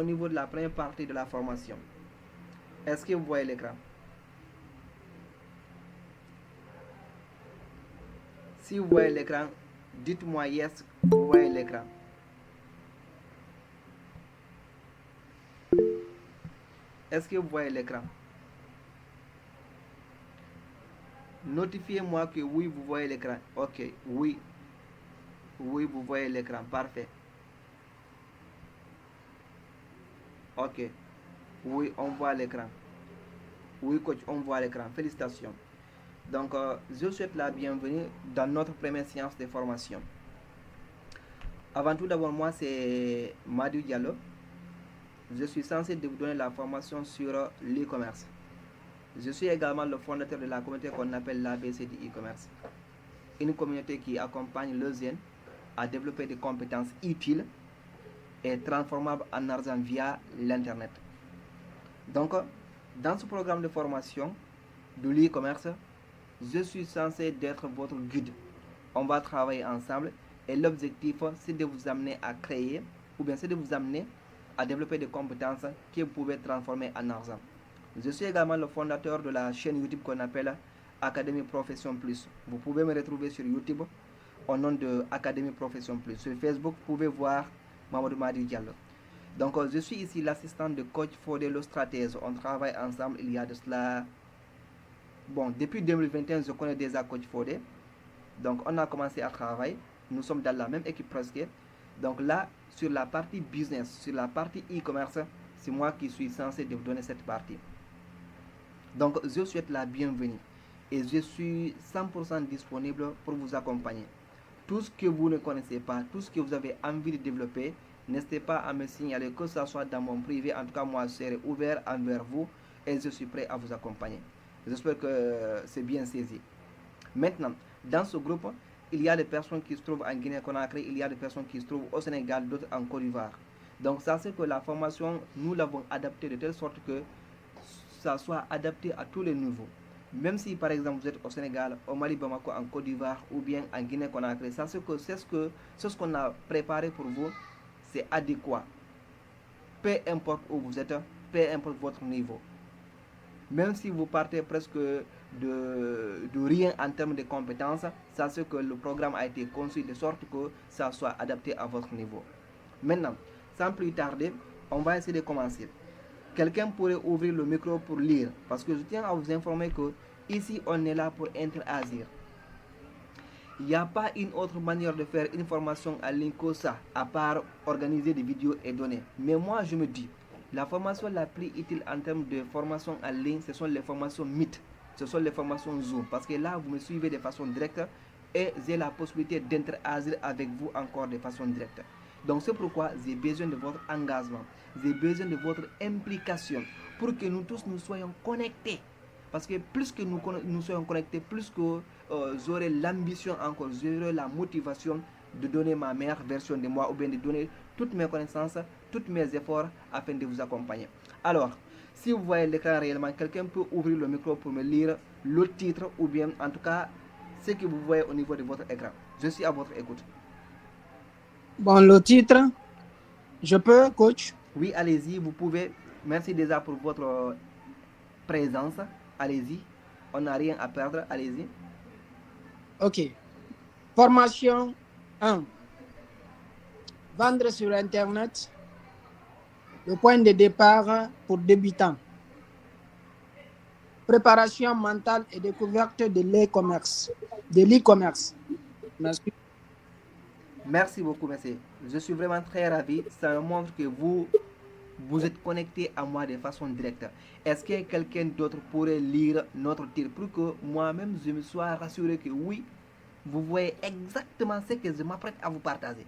au niveau de la première partie de la formation. Est-ce que vous voyez l'écran? Si vous voyez l'écran, dites-moi yes, vous voyez l'écran. Est-ce que vous voyez l'écran? Notifiez-moi que oui, vous voyez l'écran. Ok, oui. Oui, vous voyez l'écran. Parfait. Ok. Oui, on voit l'écran. Oui, coach, on voit l'écran. Félicitations. Donc, je souhaite la bienvenue dans notre première séance de formation. Avant tout, d'abord, moi, c'est Madu Diallo. Je suis censé vous donner la formation sur l'e-commerce. Je suis également le fondateur de la communauté qu'on appelle l'ABC du e-commerce. Une communauté qui accompagne le ZEN à développer des compétences utiles et transformables en argent via l'Internet. Donc, dans ce programme de formation de l'e-commerce, je suis censé être votre guide. On va travailler ensemble et l'objectif, c'est de vous amener à créer ou bien c'est de vous amener à développer des compétences que vous pouvez transformer en argent. Je suis également le fondateur de la chaîne YouTube qu'on appelle Académie Profession Plus. Vous pouvez me retrouver sur YouTube au nom de Académie Profession Plus. Sur Facebook, vous pouvez voir Mamadou Madi Diallo. Donc, je suis ici l'assistant de coach Fodé, le stratège. On travaille ensemble il y a de cela. Bon, depuis 2021, je connais déjà coach Fodé. Donc, on a commencé à travailler. Nous sommes dans la même équipe presque. Donc, là, sur la partie business, sur la partie e-commerce, c'est moi qui suis censé vous donner cette partie. Donc, je souhaite la bienvenue et je suis 100% disponible pour vous accompagner. Tout ce que vous ne connaissez pas, tout ce que vous avez envie de développer, n'hésitez pas à me signaler, que ce soit dans mon privé. En tout cas, moi, je serai ouvert envers vous et je suis prêt à vous accompagner. J'espère que c'est bien saisi. Maintenant, dans ce groupe, il y a des personnes qui se trouvent en Guinée-Conakry, il y a des personnes qui se trouvent au Sénégal, d'autres en Côte d'Ivoire. Donc, ça c'est que la formation, nous l'avons adaptée de telle sorte que ça soit adapté à tous les niveaux. Même si par exemple vous êtes au Sénégal, au Mali, Bamako, en Côte d'Ivoire ou bien en Guinée-Conakry, ça c'est ce qu'on a préparé pour vous, c'est adéquat. Peu importe où vous êtes, peu importe votre niveau. Même si vous partez presque de rien en termes de compétences, sachez que le programme a été conçu de sorte que ça soit adapté à votre niveau. Maintenant, sans plus tarder, on va essayer de commencer. Quelqu'un pourrait ouvrir le micro pour lire, parce que je tiens à vous informer que ici on est là pour interagir. Il n'y a pas une autre manière de faire une formation en ligne que ça, à part organiser des vidéos et donner. Mais moi je me dis, la formation la plus utile en termes de formation en ligne, ce sont les formations Meet, ce sont les formations Zoom, parce que là vous me suivez de façon directe et j'ai la possibilité d'interagir avec vous encore de façon directe. Donc c'est pourquoi j'ai besoin de votre engagement, j'ai besoin de votre implication pour que nous tous nous soyons connectés. Parce que plus que nous soyons connectés, plus que j'aurai l'ambition encore, j'aurai la motivation de donner ma meilleure version de moi ou bien de donner toutes mes connaissances, tous mes efforts afin de vous accompagner. Alors, si vous voyez l'écran réellement, quelqu'un peut ouvrir le micro pour me lire le titre ou bien en tout cas ce que vous voyez au niveau de votre écran. Je suis à votre écoute. Bon, le titre, je peux, coach? Oui, allez-y, vous pouvez. Merci déjà pour votre présence. Allez-y. On n'a rien à perdre. Allez-y. Ok. Formation 1. Vendre sur Internet. Le point de départ pour débutants. Préparation mentale et découverte de l'e-commerce. De l'e-commerce. Merci. Merci beaucoup, monsieur. Je suis vraiment très ravi. Ça me montre que vous êtes connecté à moi de façon directe. Est-ce que quelqu'un d'autre pourrait lire notre titre pour que moi-même je me sois rassuré que oui, vous voyez exactement ce que je m'apprête à vous partager.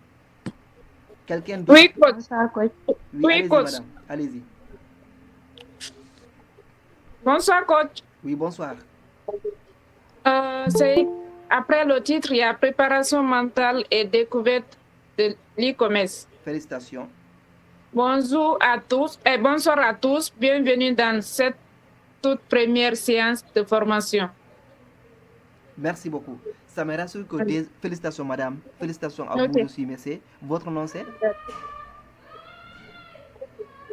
Quelqu'un d'autre? Oui, coach. Bonsoir, coach. Oui, Oui, allez-y, coach. madame. Allez-y. Bonsoir, coach. Oui, bonsoir. C'est après le titre, il y a préparation mentale et découverte de l'e-commerce. Félicitations. Bonjour à tous et bonsoir à tous. Bienvenue dans cette toute première séance de formation. Merci beaucoup. Ça me rassure que félicitations, madame. Félicitations à vous, je Ok. suis monsieur. Votre nom c'est?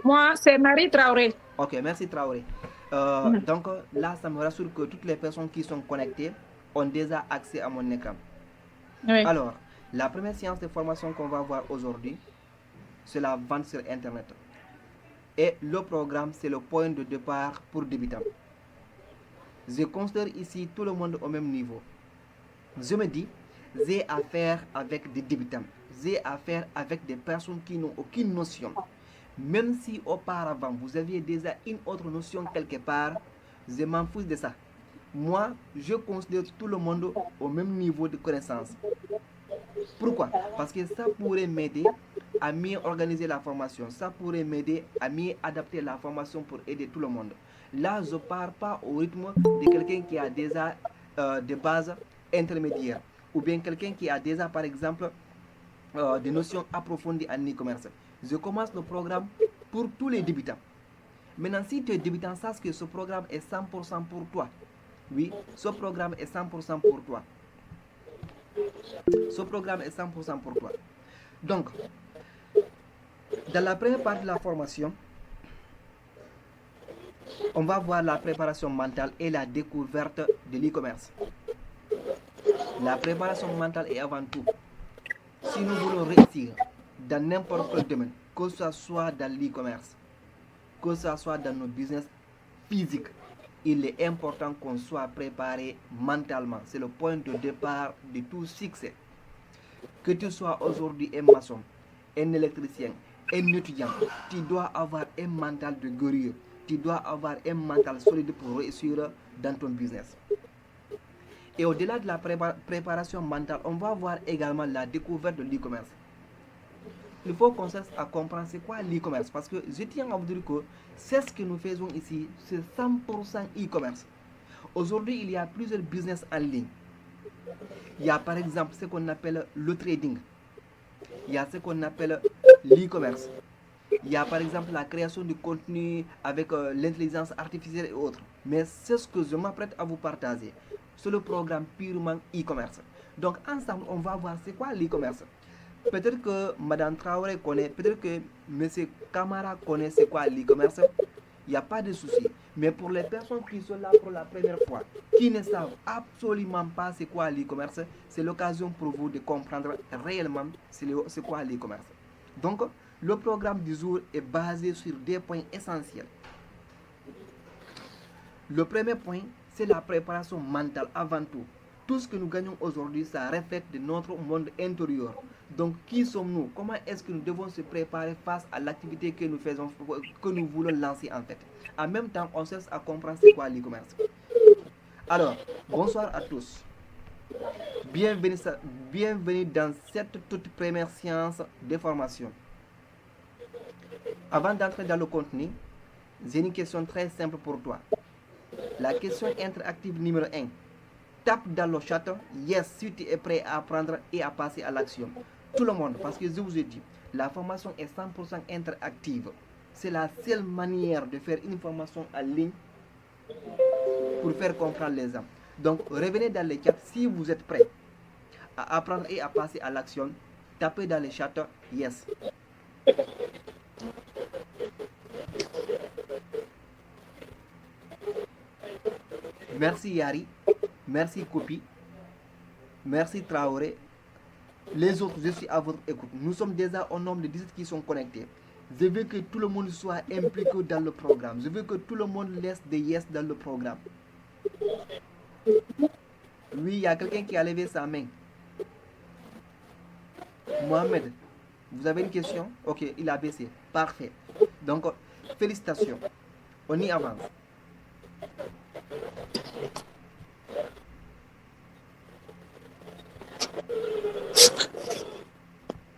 Moi, c'est Marie Traoré. Ok, merci Traoré. Donc là, ça me rassure que toutes les personnes qui sont connectées ont déjà accès à mon écran. Oui. Alors, la première séance de formation qu'on va voir aujourd'hui, c'est la vente sur Internet. Et le programme, c'est le point de départ pour débutants. Je considère ici tout le monde au même niveau. Je me dis, j'ai affaire avec des débutants. J'ai affaire avec des personnes qui n'ont aucune notion. Même si auparavant vous aviez déjà une autre notion quelque part, je m'en fous de ça. Moi, je considère tout le monde au même niveau de connaissance. Pourquoi? Parce que ça pourrait m'aider à mieux organiser la formation. Ça pourrait m'aider à mieux adapter la formation pour aider tout le monde. Là, je ne pars pas au rythme de quelqu'un qui a déjà des bases intermédiaires. Ou bien quelqu'un qui a déjà, par exemple, des notions approfondies en e-commerce. Je commence le programme pour tous les débutants. Maintenant, si tu es débutant, sache que ce programme est 100% pour toi. Oui, ce programme est 100% pour toi. Ce programme est 100% pour toi. Donc, dans la première partie de la formation, on va voir la préparation mentale et la découverte de l'e-commerce. La préparation mentale est avant tout. Si nous voulons réussir dans n'importe quel domaine, que ce soit dans l'e-commerce, que ce soit dans nos business physiques, il est important qu'on soit préparé mentalement. C'est le point de départ de tout succès. Que tu sois aujourd'hui un maçon, un électricien, un étudiant, tu dois avoir un mental de guerrier. Tu dois avoir un mental solide pour réussir dans ton business. Et au-delà de la préparation mentale, on va voir également la découverte de l'e-commerce. Il faut qu'on cherche à comprendre c'est quoi l'e-commerce. Parce que je tiens à vous dire que c'est ce que nous faisons ici, c'est 100% e-commerce. Aujourd'hui, il y a plusieurs business en ligne. Il y a par exemple ce qu'on appelle le trading. Il y a ce qu'on appelle l'e-commerce. Il y a par exemple la création de contenu avec l'intelligence artificielle et autres. Mais c'est ce que je m'apprête à vous partager. C'est le programme purement e-commerce. Donc ensemble, on va voir c'est quoi l'e-commerce. Peut-être que Madame Traoré connaît, peut-être que M. Kamara connaît c'est quoi l'e-commerce. Il n'y a pas de souci. Mais pour les personnes qui sont là pour la première fois, qui ne savent absolument pas c'est quoi l'e-commerce, c'est l'occasion pour vous de comprendre réellement c'est quoi l'e-commerce. Donc, le programme du jour est basé sur des points essentiels. Le premier point, c'est la préparation mentale avant tout. Tout ce que nous gagnons aujourd'hui, ça reflète de notre monde intérieur. Donc, qui sommes-nous? Comment est-ce que nous devons se préparer face à l'activité que nous faisons, que nous voulons lancer en fait? En même temps, on cherche à comprendre c'est quoi l'e-commerce. Alors, bonsoir à tous. Bienvenue dans cette toute première séance de formation. Avant d'entrer dans le contenu, j'ai une question très simple pour toi. La question interactive numéro 1. Tape dans le chat yes si tu es prêt à apprendre et à passer à l'action. Tout le monde, parce que je vous ai dit, la formation est 100% interactive. C'est la seule manière de faire une formation en ligne pour faire comprendre les gens. Donc, revenez dans les chats si vous êtes prêts à apprendre et à passer à l'action. Tapez dans les chats yes. Merci Yari, merci Kopi, merci Traoré. Les autres, je suis à votre écoute. Nous sommes déjà au nombre de 17 qui sont connectés. Je veux que tout le monde soit impliqué dans le programme. Je veux que tout le monde laisse des yes dans le programme. Oui, il y a quelqu'un qui a levé sa main. Mohamed, vous avez une question? Ok, il a baissé. Parfait. Donc, félicitations. On y avance.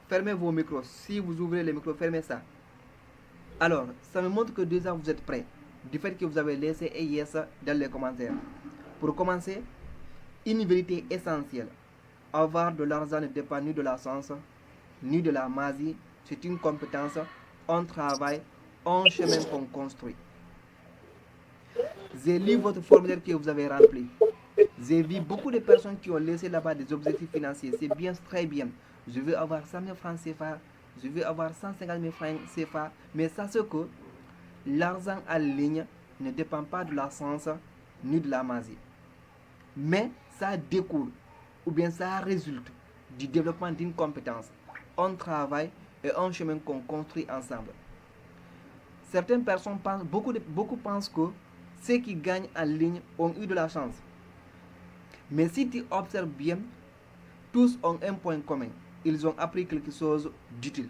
Fermez vos micros. Si vous ouvrez les micros, fermez ça. Alors, ça me montre que déjà vous êtes prêts. Du fait que vous avez laissé un yes dans les commentaires. Pour commencer, une vérité essentielle. Avoir de l'argent ne dépend ni de la science, ni de la magie. C'est une compétence, un travail, un chemin qu'on construit. J'ai lu votre formulaire que vous avez rempli. J'ai vu beaucoup de personnes qui ont laissé là-bas des objectifs financiers. C'est bien, très bien. Je veux avoir 100 000 francs CFA je veux avoir 150 000 francs CFA, mais sachez que l'argent en ligne ne dépend pas de la science ni de la magie. Mais ça découle ou bien ça résulte du développement d'une compétence, un travail et un chemin qu'on construit ensemble. Certaines personnes pensent, beaucoup pensent que ceux qui gagnent en ligne ont eu de la chance. Mais si tu observes bien, tous ont un point commun. Ils ont appris quelque chose d'utile.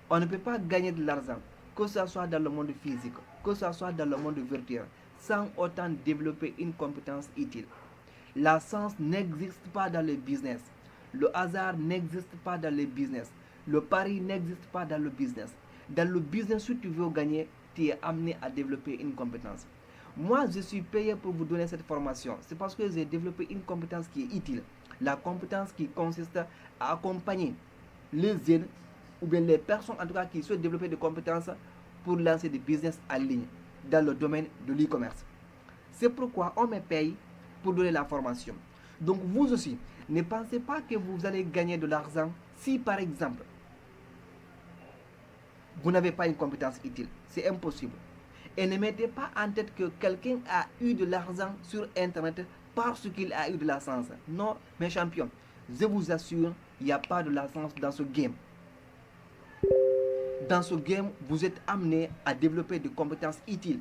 On ne peut pas gagner de l'argent, que ce soit dans le monde physique, que ce soit dans le monde virtuel, sans autant développer une compétence utile. La chance n'existe pas dans le business. Le hasard n'existe pas dans le business. Le pari n'existe pas dans le business. Dans le business, si tu veux gagner, tu es amené à développer une compétence. Moi, je suis payé pour vous donner cette formation. C'est parce que j'ai développé une compétence qui est utile. La compétence qui consiste à accompagner les jeunes ou bien les personnes en tout cas qui souhaitent développer des compétences pour lancer des business en ligne dans le domaine de l'e-commerce. C'est pourquoi on me paye pour donner la formation. Donc vous aussi, ne pensez pas que vous allez gagner de l'argent si par exemple vous n'avez pas une compétence utile. C'est impossible. Et ne mettez pas en tête que quelqu'un a eu de l'argent sur Internet parce qu'il a eu de la chance. Non, mes champions, je vous assure, il n'y a pas de la chance dans ce game. Dans ce game, vous êtes amené à développer des compétences utiles.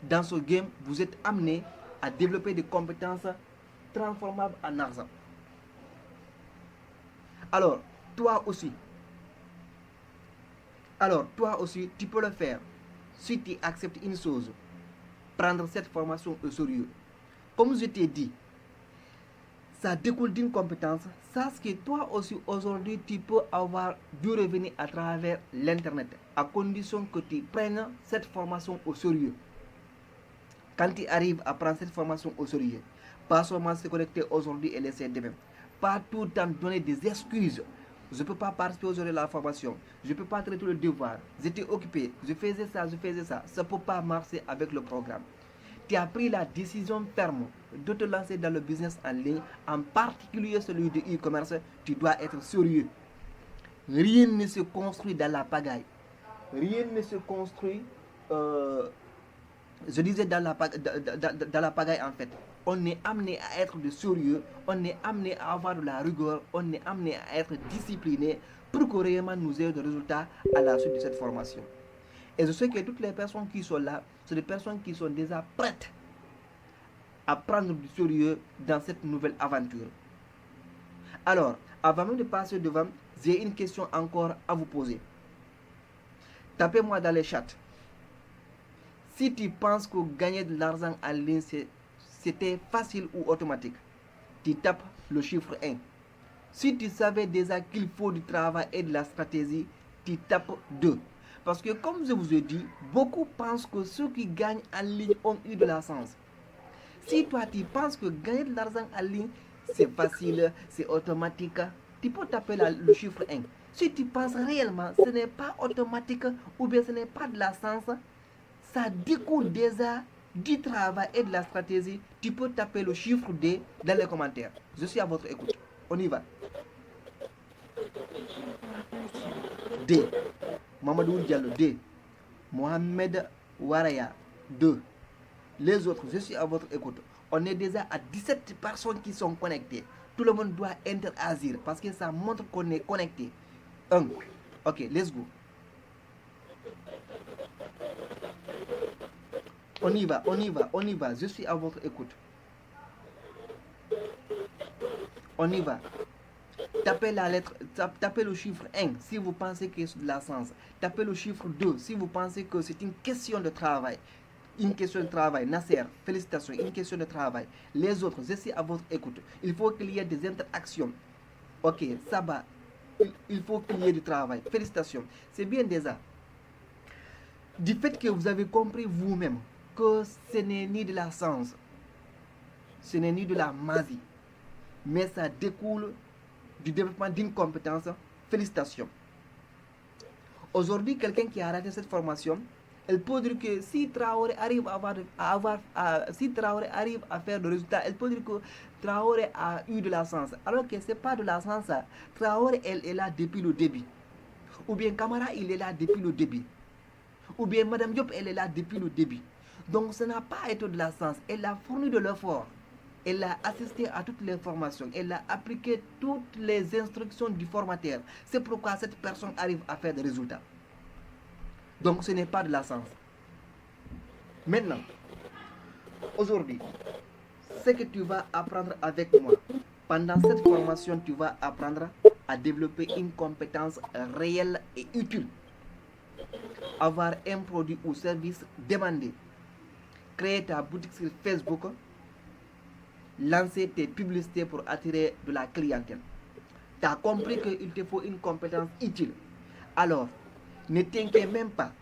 Dans ce game, vous êtes amené à développer des compétences transformables en argent. Alors, toi aussi, tu peux le faire si tu acceptes une chose, prendre cette formation au sérieux. Comme je t'ai dit, ça découle d'une compétence. Sache que toi aussi aujourd'hui, tu peux avoir du revenu à travers l'Internet, à condition que tu prennes cette formation au sérieux. Quand tu arrives à prendre cette formation au sérieux, pas seulement se connecter aujourd'hui et laisser demain, pas tout le temps donner des excuses. Je ne peux pas participer aujourd'hui à la formation, je ne peux pas traiter le devoir, j'étais occupé, je faisais ça. Ça ne peut pas marcher avec le programme. Tu as pris la décision ferme de te lancer dans le business en ligne, en particulier celui de e-commerce. Tu dois être sérieux. Rien ne se construit dans la pagaille. Rien ne se construit, je disais dans la pagaille en fait. On est amené à être de sérieux, on est amené à avoir de la rigueur, on est amené à être discipliné pour que réellement nous ayons des résultats à la suite de cette formation. Et je sais que toutes les personnes qui sont là, c'est des personnes qui sont déjà prêtes à prendre du sérieux dans cette nouvelle aventure. Alors, avant même de passer devant, j'ai une question encore à vous poser. Tapez-moi dans les chats. Si tu penses que gagner de l'argent en ligne, c'était facile ou automatique, tu tapes le chiffre 1. Si tu savais déjà qu'il faut du travail et de la stratégie, tu tapes 2. Parce que comme je vous ai dit, beaucoup pensent que ceux qui gagnent en ligne ont eu de la chance. Si toi tu penses que gagner de l'argent en ligne, c'est facile, c'est automatique, tu peux taper le chiffre 1. Si tu penses réellement que ce n'est pas automatique ou bien ce n'est pas de la chance, ça découle déjà du travail et de la stratégie, tu peux taper le chiffre D dans les commentaires. Je suis à votre écoute. On y va. D. Mamadou Diallo, D. Mohamed Waraya, 2. Les autres, je suis à votre écoute. On est déjà à 17 personnes qui sont connectées. Tout le monde doit interagir parce que ça montre qu'on est connecté. 1. Ok, let's go. On y va. Je suis à votre écoute. On y va. Tapez la lettre, tapez le chiffre 1 si vous pensez que c'est de la chance. Tapez le chiffre 2 si vous pensez que c'est une question de travail. Une question de travail. Nasser, félicitations, une question de travail. Les autres, je suis à votre écoute. Il faut qu'il y ait des interactions. Ok, ça va. Il faut qu'il y ait du travail. Félicitations. C'est bien déjà. Du fait que vous avez compris vous-même que ce n'est ni de la science, ce n'est ni de la magie, mais ça découle du développement d'une compétence. Félicitations. Aujourd'hui, quelqu'un qui a raté cette formation Elle peut dire que si Traoré arrive si Traoré arrive à faire le résultat, elle peut dire que Traoré a eu de la chance. Alors que ce n'est pas de la chance. Traoré, elle est là depuis le début. Ou bien Camara, il est là depuis le début. Ou bien Madame Diop, elle est là depuis le début. Donc ce n'a pas été de la chance. Elle a fourni de l'effort. Elle a assisté à toutes les formations. Elle a appliqué toutes les instructions du formateur. C'est pourquoi cette personne arrive à faire des résultats. Donc ce n'est pas de la chance. Maintenant, aujourd'hui, ce que tu vas apprendre avec moi, pendant cette formation, tu vas apprendre à développer une compétence réelle et utile. Avoir un produit ou service demandé. Créer ta boutique sur Facebook. Lancer tes publicités pour attirer de la clientèle. Tu as compris qu'il te faut une compétence utile. Alors, ne t'inquiète même pas.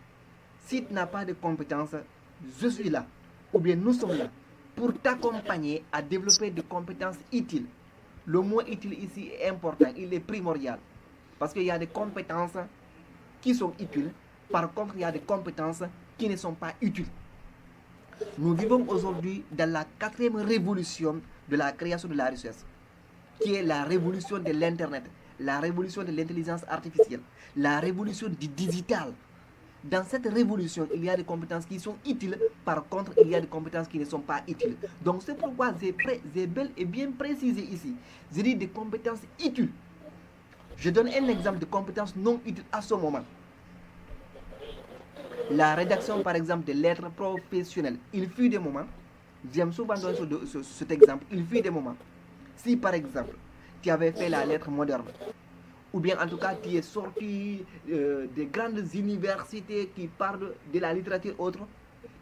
Si tu n'as pas de compétences, je suis là. Ou bien nous sommes là pour t'accompagner à développer des compétences utiles. Le mot utile ici est important, il est primordial. Parce qu'il y a des compétences qui sont utiles. Par contre, il y a des compétences qui ne sont pas utiles. Nous vivons aujourd'hui dans la 4e révolution de la création de la richesse, qui est la révolution de l'Internet, la révolution de l'intelligence artificielle, la révolution du digital. Dans cette révolution, il y a des compétences qui sont utiles, par contre, il y a des compétences qui ne sont pas utiles. Donc, c'est pourquoi j'ai bel et bien précisé ici. J'ai dit des compétences utiles. Je donne un exemple de compétences non utiles à ce moment. La rédaction, par exemple, de lettres professionnelles. Il fut des moments, j'aime souvent donner cet exemple, il fut des moments. Si, par exemple, tu avais fait la lettre moderne, ou bien en tout cas, tu es sorti des grandes universités qui parlent de la littérature autre,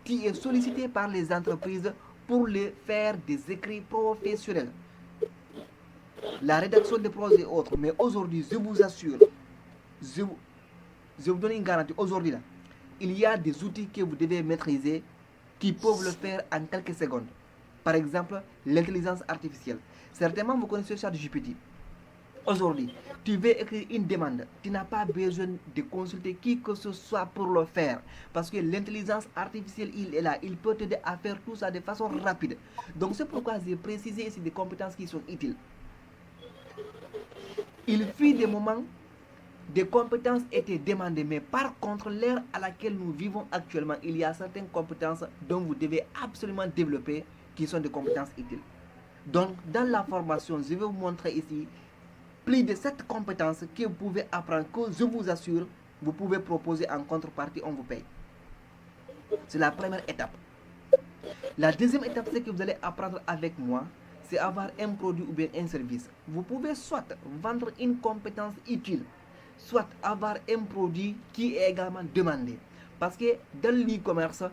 tu es sollicité par les entreprises pour les faire des écrits professionnels. La rédaction de prose et autres. Mais aujourd'hui, je vous assure, je vous donne une garantie, aujourd'hui là, il y a des outils que vous devez maîtriser qui peuvent le faire en quelques secondes. Par exemple, l'intelligence artificielle. Certainement, vous connaissez ChatGPT. Aujourd'hui, tu veux écrire une demande. Tu n'as pas besoin de consulter qui que ce soit pour le faire. Parce que l'intelligence artificielle, il est là. Il peut t'aider à faire tout ça de façon rapide. Donc, c'est pourquoi j'ai précisé ici des compétences qui sont utiles. Il fut des moments, des compétences étaient demandées, mais par contre, l'ère à laquelle nous vivons actuellement, il y a certaines compétences dont vous devez absolument développer qui sont des compétences utiles. Donc, dans la formation, je vais vous montrer ici plus de 7 compétences que vous pouvez apprendre, que je vous assure, vous pouvez proposer en contrepartie, on vous paye. C'est la première étape. La deuxième étape, c'est que vous allez apprendre avec moi, c'est avoir un produit ou bien un service. Vous pouvez soit vendre une compétence utile, soit avoir un produit qui est également demandé. Parce que dans l'e-commerce,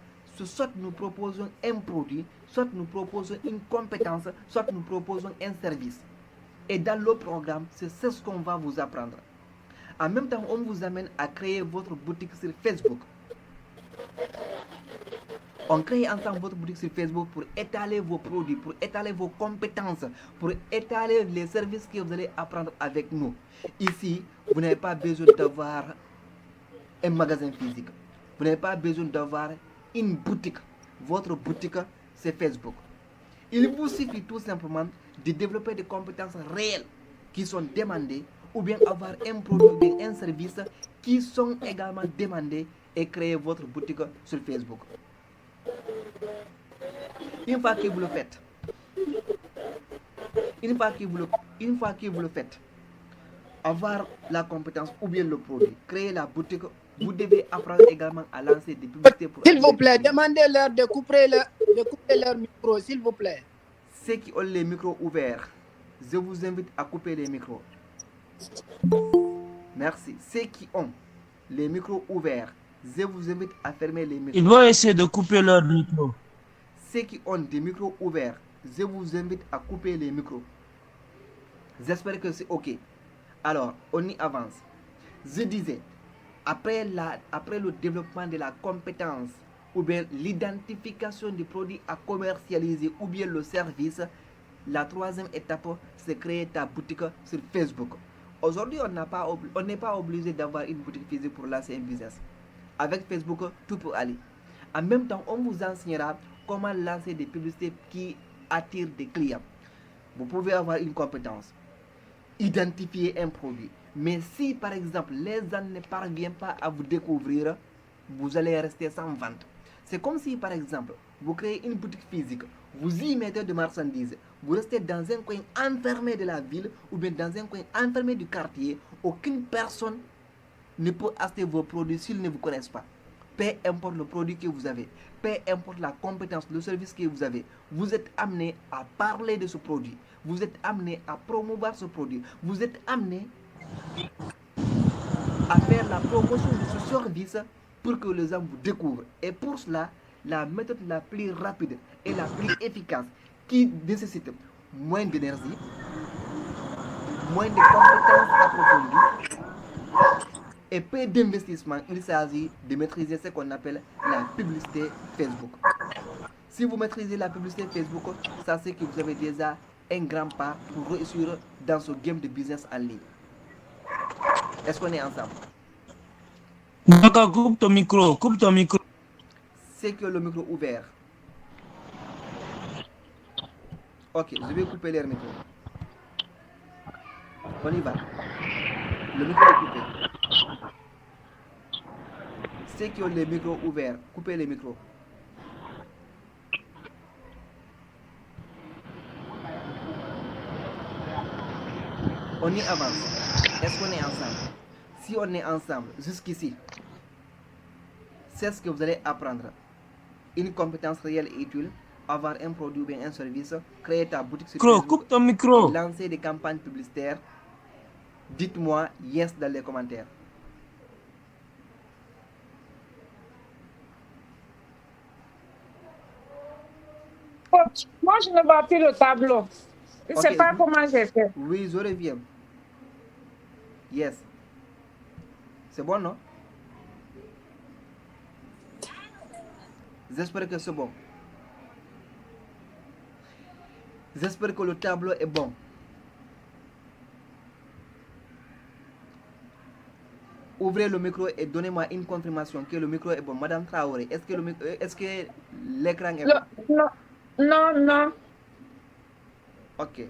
soit nous proposons un produit, soit nous proposons une compétence, soit nous proposons un service. Et dans le programme, c'est ce qu'on va vous apprendre. En même temps, on vous amène à créer votre boutique sur Facebook. On crée ensemble votre boutique sur Facebook pour étaler vos produits, pour étaler vos compétences, pour étaler les services que vous allez apprendre avec nous. Ici, vous n'avez pas besoin d'avoir un magasin physique. Vous n'avez pas besoin d'avoir une boutique. Votre boutique, c'est Facebook. Il vous suffit tout simplement de développer des compétences réelles qui sont demandées ou bien avoir un produit ou bien un service qui sont également demandés et créer votre boutique sur Facebook. Une fois que vous le faites, avoir la compétence ou bien le produit, créer la boutique, vous devez apprendre également à lancer des publicités pour... S'il vous plaît, demandez-leur de couper leur micro, s'il vous plaît. Ceux qui ont les micros ouverts, je vous invite à couper les micros. Merci. Ceux qui ont les micros ouverts, je vous invite à fermer les micros. Ils vont essayer de couper leur micro. Ceux qui ont des micros ouverts, je vous invite à couper les micros. J'espère que c'est OK. Alors, on y avance. Je disais, après le développement de la compétence ou bien l'identification du produit à commercialiser ou bien le service, la troisième étape, c'est créer ta boutique sur Facebook. Aujourd'hui, on n'est pas obligé d'avoir une boutique physique pour lancer un business. Avec Facebook, tout peut aller. En même temps, on vous enseignera comment lancer des publicités qui attirent des clients. Vous pouvez avoir une compétence, identifier un produit. Mais si par exemple les gens ne parviennent pas à vous découvrir, vous allez rester sans vente. C'est comme si par exemple vous créez une boutique physique, vous y mettez de marchandises, vous restez dans un coin enfermé de la ville ou bien dans un coin enfermé du quartier, aucune personne ne peut acheter vos produits s'ils ne vous connaissent pas. Peu importe le produit que vous avez, peu importe la compétence, le service que vous avez, vous êtes amené à parler de ce produit, vous êtes amené à promouvoir ce produit, vous êtes amené à faire la promotion de ce service pour que les gens vous découvrent. Et pour cela, la méthode la plus rapide et la plus efficace qui nécessite moins d'énergie, moins de compétences approfondies et peu d'investissement, il s'agit de maîtriser ce qu'on appelle la publicité Facebook. Si vous maîtrisez la publicité Facebook, sachez que vous avez déjà un grand pas pour réussir dans ce game de business en ligne. Est-ce qu'on est ensemble? D'accord, coupe ton micro, coupe ton micro. C'est que le micro ouvert. Ok, je vais couper leur micro. On y va. Le micro est coupé. Ceux qui ont les micros ouverts, coupez les micros. On y avance. Est-ce qu'on est ensemble? Si on est ensemble, jusqu'ici, c'est ce que vous allez apprendre. Une compétence réelle et utile, avoir un produit ou bien un service, créer ta boutique sur Micro, Facebook, coupe ton micro. lancer des campagnes publicitaires. Dites-moi yes dans les commentaires. Coach, moi, je ne vois plus le tableau. Je ne sais Ok, pas comment j'ai fait. Oui, je reviens. Yes. C'est bon, non? J'espère que c'est bon. J'espère que le tableau est bon. Ouvrez le micro et donnez-moi une confirmation que le micro est bon. Madame Traoré, est-ce que l'écran est bon? Non, non, non. Ok.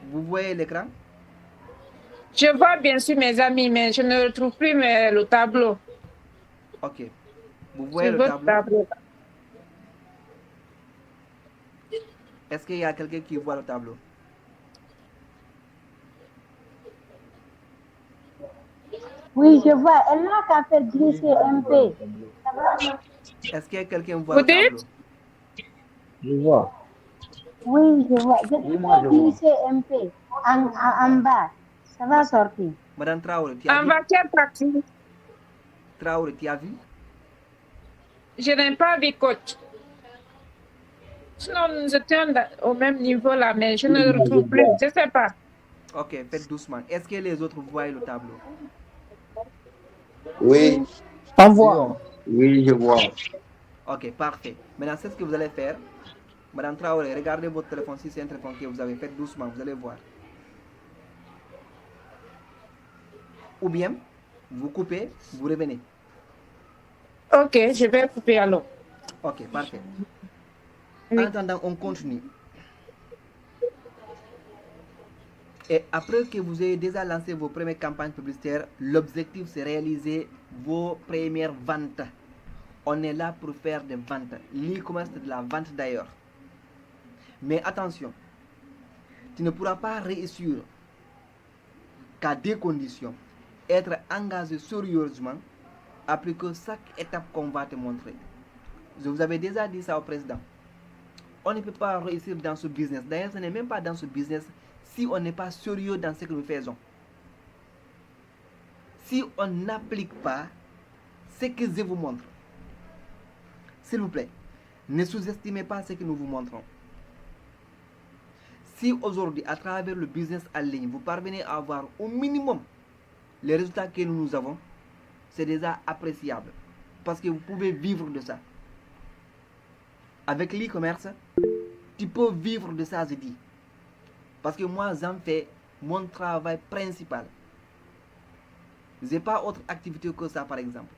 Vous voyez l'écran? Je vois bien sûr mes amis, mais je ne retrouve plus le tableau. Ok. Vous voyez Sur le votre tableau? tableau. Est-ce qu'il y a quelqu'un qui voit le tableau? Oui, je vois. Elle n'a qu'à faire glisser un peu. Est-ce que quelqu'un voit Vous le tableau? dites? Je vois. Oui, je vois. Je Oui, moi, je peux vois. glisser un peu en bas. Ça va sortir. Madame Traoré, tu as En vu? bas, quelle partie? Traoré, tu as vu? Je n'ai pas vu coach. Sinon, nous étions au même niveau là, mais je ne le retrouve plus. Je ne sais pas. Ok, faites doucement. Est-ce que les autres voient le tableau? Oui, On voit. oui, je vois. Ok, parfait. Maintenant, c'est ce que vous allez faire. Madame Traoré, regardez votre téléphone. Si c'est un téléphone que vous avez, faites doucement, vous allez voir. Ou bien, vous coupez, vous revenez. Ok, je vais couper alors. Ok, parfait. Oui. En attendant, on continue. Et après que vous ayez déjà lancé vos premières campagnes publicitaires, l'objectif c'est réaliser vos premières ventes. On est là pour faire des ventes. L'e-commerce c'est de la vente d'ailleurs. Mais attention, tu ne pourras pas réussir qu'à deux conditions. Être engagé sérieusement, appliquer chaque étape qu'on va te montrer. Je vous avais déjà dit ça au président. On ne peut pas réussir dans ce business. D'ailleurs, ce n'est même pas dans ce business si on n'est pas sérieux dans ce que nous faisons. Si on n'applique pas ce que je vous montre, s'il vous plaît, ne sous-estimez pas ce que nous vous montrons. Si aujourd'hui, à travers le business en ligne, vous parvenez à avoir au minimum les résultats que nous avons, c'est déjà appréciable. Parce que vous pouvez vivre de ça. Avec l'e-commerce, tu peux vivre de ça, je dis. Parce que moi, j'en fais mon travail principal. Je n'ai pas autre activité que ça, par exemple.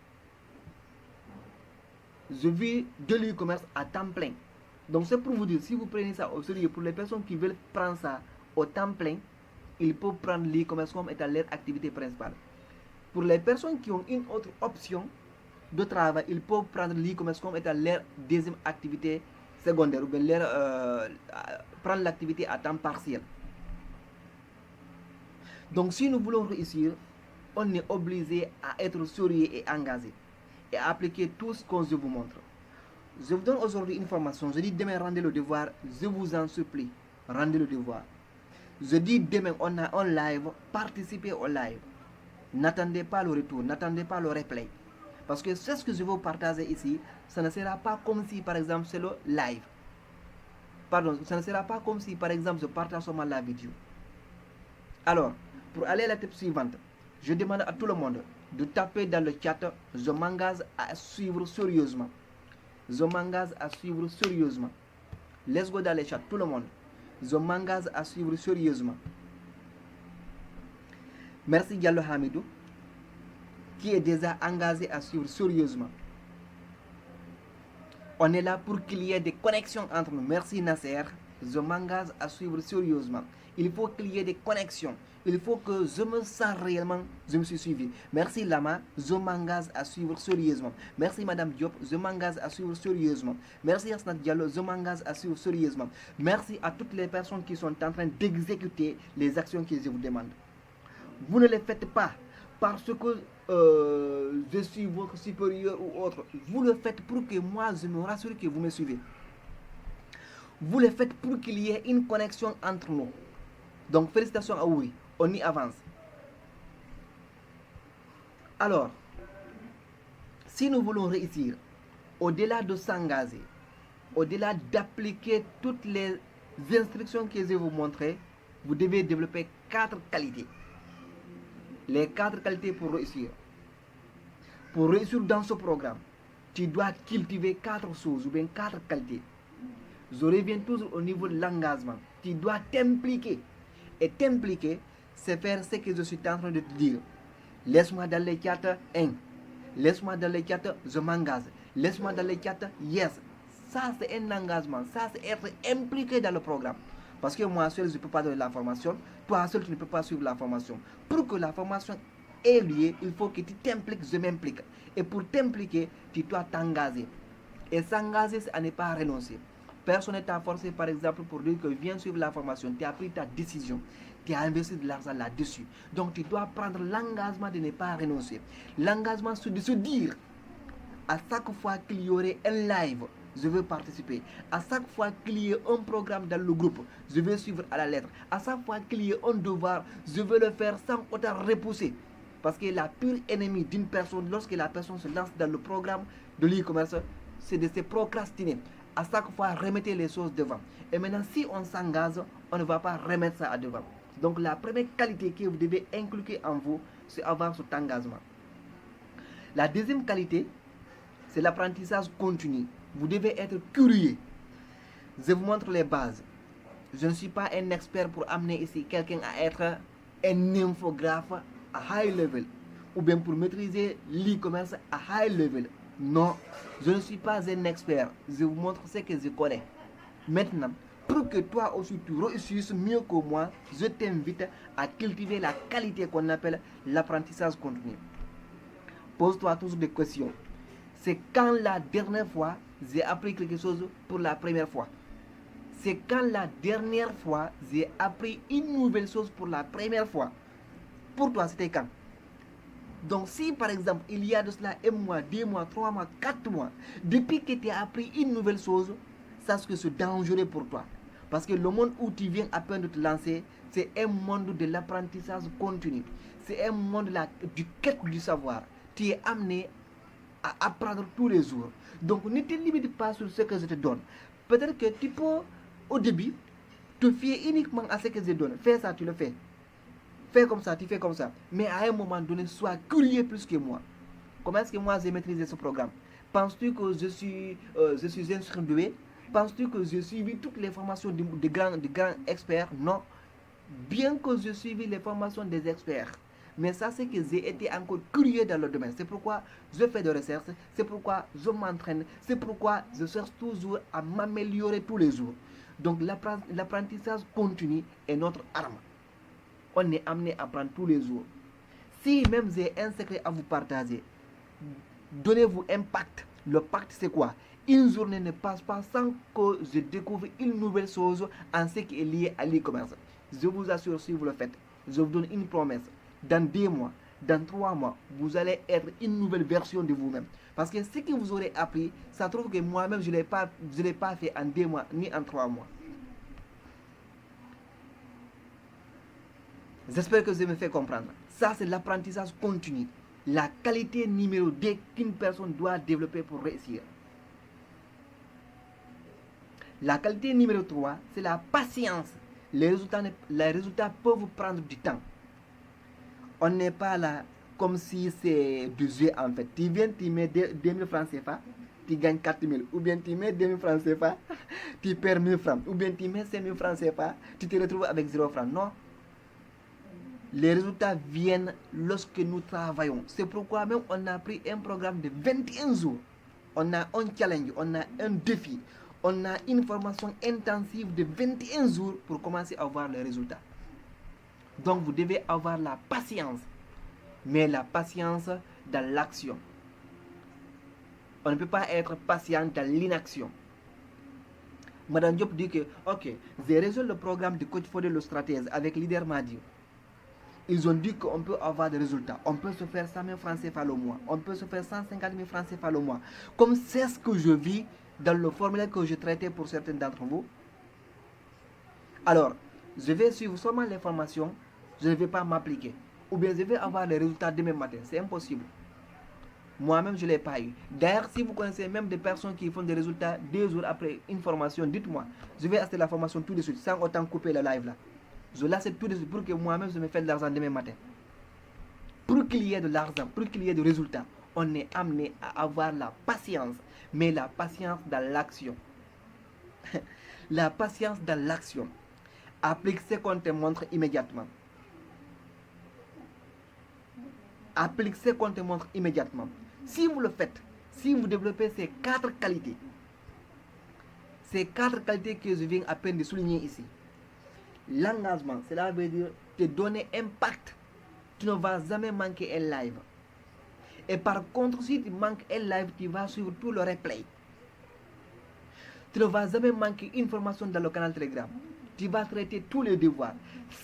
Je vis de l'e-commerce à temps plein. Donc c'est pour vous dire, si vous prenez ça au sérieux, pour les personnes qui veulent prendre ça au temps plein, ils peuvent prendre l'e-commerce comme étant leur activité principale. Pour les personnes qui ont une autre option de travail, ils peuvent prendre l'e-commerce comme étant leur deuxième activité secondaire ou bien prendre l'activité à temps partiel. Donc si nous voulons réussir, on est obligé à être sérieux et engagé et à appliquer tout ce que je vous montre. Je vous donne aujourd'hui une formation. Je dis demain rendez le devoir. Je vous en supplie, rendez le devoir. Je dis demain on a un live, participez au live. N'attendez pas le retour, n'attendez pas le replay. Parce que c'est ce que je veux partager ici. Ça ne sera pas comme si par exemple c'est le live. Pardon, ça ne sera pas comme si par exemple je partage seulement la vidéo. Alors, pour aller à l'étape suivante, je demande à tout le monde de taper dans le chat. Je m'engage à suivre sérieusement. Je m'engage à suivre sérieusement. Let's go dans le chat, tout le monde. Je m'engage à suivre sérieusement. Merci Diallo Hamidou, qui est déjà engagé à suivre sérieusement. On est là pour qu'il y ait des connexions entre nous. Merci Nasser. Je m'engage à suivre sérieusement. Il faut qu'il y ait des connexions. Il faut que je me sens réellement, je me suis suivi. Merci Lama, je m'engage à suivre sérieusement. Merci Madame Diop, je m'engage à suivre sérieusement. Merci Asnat Diallo, je m'engage à suivre sérieusement. Merci à toutes les personnes qui sont en train d'exécuter les actions que je vous demande. Vous ne les faites pas parce que je suis votre supérieur ou autre. Vous le faites pour que moi je me rassure que vous me suivez. Vous le faites pour qu'il y ait une connexion entre nous. Donc félicitations à oui, on y avance. Alors, si nous voulons réussir, au-delà de s'engager, au-delà d'appliquer toutes les instructions que je vais vous montrer, vous devez développer 4 qualités. Les 4 qualités pour réussir. Pour réussir dans ce programme, tu dois cultiver 4 choses ou bien 4 qualités. Je reviens toujours au niveau de l'engagement. Tu dois t'impliquer. Et t'impliquer, c'est faire ce que je suis en train de te dire. Laisse-moi dans les 4, 1. Laisse-moi dans les 4, je m'engage. Laisse-moi dans les 4, yes. Ça, c'est un engagement. Ça, c'est être impliqué dans le programme. Parce que moi seul, je ne peux pas donner la formation. Toi seul, tu ne peux pas suivre la formation. Pour que la formation ait lieu, il faut que tu t'impliques, je m'implique. Et pour t'impliquer, tu dois t'engager. Et s'engager, c'est à ne pas renoncer. Personne ne t'a forcé, par exemple, pour dire que viens suivre la formation. Tu as pris ta décision. Tu as investi de l'argent là-dessus. Donc, tu dois prendre l'engagement de ne pas renoncer. L'engagement, c'est de se dire, à chaque fois qu'il y aurait un live, je veux participer. À chaque fois qu'il y ait un programme dans le groupe, je veux suivre à la lettre. À chaque fois qu'il y ait un devoir, je veux le faire sans autant repousser. Parce que la pure ennemie d'une personne, lorsque la personne se lance dans le programme de l'e-commerce, c'est de se procrastiner. À chaque fois, remettez les choses devant. Et maintenant, si on s'engage, on ne va pas remettre ça à devant. Donc, la première qualité que vous devez inculquer en vous, c'est avoir cet engagement. La deuxième qualité, c'est l'apprentissage continu. Vous devez être curieux. Je vous montre les bases. Je ne suis pas un expert pour amener ici quelqu'un à être un infographe à high level. Ou bien pour maîtriser l'e-commerce à high level. Non, je ne suis pas un expert. Je vous montre ce que je connais. Maintenant, pour que toi aussi tu réussisses mieux que moi, je t'invite à cultiver la qualité qu'on appelle l'apprentissage continu. Pose-toi toujours des questions. C'est quand la dernière fois j'ai appris quelque chose pour la première fois. C'est quand la dernière fois j'ai appris une nouvelle chose pour la première fois. Pour toi, c'était quand? Donc si par exemple il y a de cela 1 mois, 2 mois, 3 mois, 4 mois, depuis que tu as appris une nouvelle chose, sache que c'est dangereux pour toi. Parce que le monde où tu viens à peine de te lancer, c'est un monde de l'apprentissage continu. C'est un monde du quête du savoir. Tu es amené à apprendre tous les jours. Donc ne te limite pas sur ce que je te donne. Peut-être que tu peux au début te fier uniquement à ce que je donne. Fais ça, tu le fais. Fais comme ça, tu fais comme ça. Mais à un moment donné, sois curieux plus que moi. Comment est-ce que moi j'ai maîtrisé ce programme? Penses-tu que je suis instructeur? Penses-tu que j'ai suivi toutes les formations de grands experts? Non. bien que je suivi les formations des experts, mais ça c'est que j'ai été encore curieux dans le domaine. C'est pourquoi je fais des recherches, c'est pourquoi je m'entraîne, c'est pourquoi je cherche toujours à m'améliorer tous les jours. Donc l'apprentissage continu est notre arme. On est amené à apprendre tous les jours. Si même j'ai un secret à vous partager, donnez-vous un pacte. Le pacte c'est quoi? Une journée ne passe pas sans que je découvre une nouvelle chose en ce qui est lié à l'e-commerce. Je vous assure, si vous le faites, je vous donne une promesse. Dans 2 mois, dans 3 mois, vous allez être une nouvelle version de vous-même. Parce que ce que vous aurez appris, ça trouve que moi-même, je ne l'ai pas fait en 2 mois, ni en 3 mois. J'espère que je me fais comprendre. Ça, c'est l'apprentissage continu. La qualité numéro 2 qu'une personne doit développer pour réussir. La qualité numéro 3, c'est la patience. Les résultats peuvent prendre du temps. On n'est pas là comme si c'est du jeu en fait. Tu viens, tu mets 2000 francs CFA, tu gagnes 4000. Ou bien tu mets 2000 francs CFA, tu perds 1000 francs. Ou bien tu mets 5000 francs CFA, tu te retrouves avec 0 francs. Non. Les résultats viennent lorsque nous travaillons. C'est pourquoi même on a pris un programme de 21 jours. On a un challenge, on a un défi. On a une formation intensive de 21 jours pour commencer à voir les résultats. Donc vous devez avoir la patience. Mais la patience dans l'action. On ne peut pas être patient dans l'inaction. Madame Diop dit que, ok, j'ai rejoint le programme de Coach Fodé le stratège avec Leader Madio. Ils ont dit qu'on peut avoir des résultats. On peut se faire 100 000 francs CFA le mois. On peut se faire 150 000 francs CFA le mois. Comme c'est ce que je vis dans le formulaire que je traitais pour certains d'entre vous. Alors, je vais suivre seulement les formations. Je ne vais pas m'appliquer. Ou bien je vais avoir les résultats demain matin. C'est impossible. Moi-même, je ne l'ai pas eu. D'ailleurs, si vous connaissez même des personnes qui font des résultats 2 jours après une formation, dites-moi. Je vais acheter la formation tout de suite, sans autant couper le live là. Je l'achète tout de suite pour que moi-même, je me fasse de l'argent demain matin. Pour qu'il y ait de l'argent, pour qu'il y ait de résultats, on est amené à avoir la patience. Mais la patience dans l'action. La patience dans l'action. Applique ce qu'on te montre immédiatement. Applique ce qu'on te montre immédiatement. Si vous le faites, si vous développez ces 4 qualités, ces 4 qualités que je viens à peine de souligner ici, l'engagement, cela veut dire te donner impact. Tu ne vas jamais manquer un live. Et par contre, si tu manques un live, tu vas suivre tout le replay. Tu ne vas jamais manquer une formation dans le canal Telegram. Tu vas traiter tous les devoirs.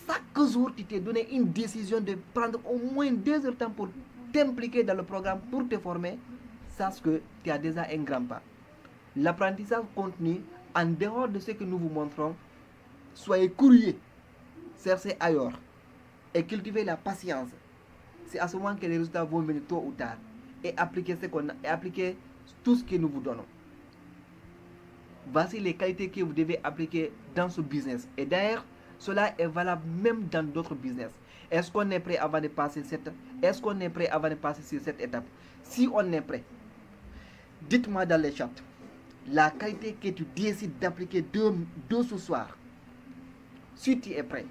Chaque jour, tu t'es donné une décision de prendre au moins 2 heures de temps pour t'impliquer dans le programme, pour te former. Sache que tu as déjà un grand pas. L'apprentissage continue, en dehors de ce que nous vous montrons, soyez curieux, cherchez ailleurs et cultivez la patience. C'est à ce moment que les résultats vont venir tôt ou tard et appliquer appliquer tout ce que nous vous donnons. Voici les qualités que vous devez appliquer dans ce business. Et d'ailleurs, cela est valable même dans d'autres business. Est-ce qu'on est prêt avant de passer Est-ce qu'on est prêt avant de passer sur cette étape? Si on est prêt, dites-moi dans les chats la qualité que tu décides d'appliquer de ce soir. Si tu es prêt,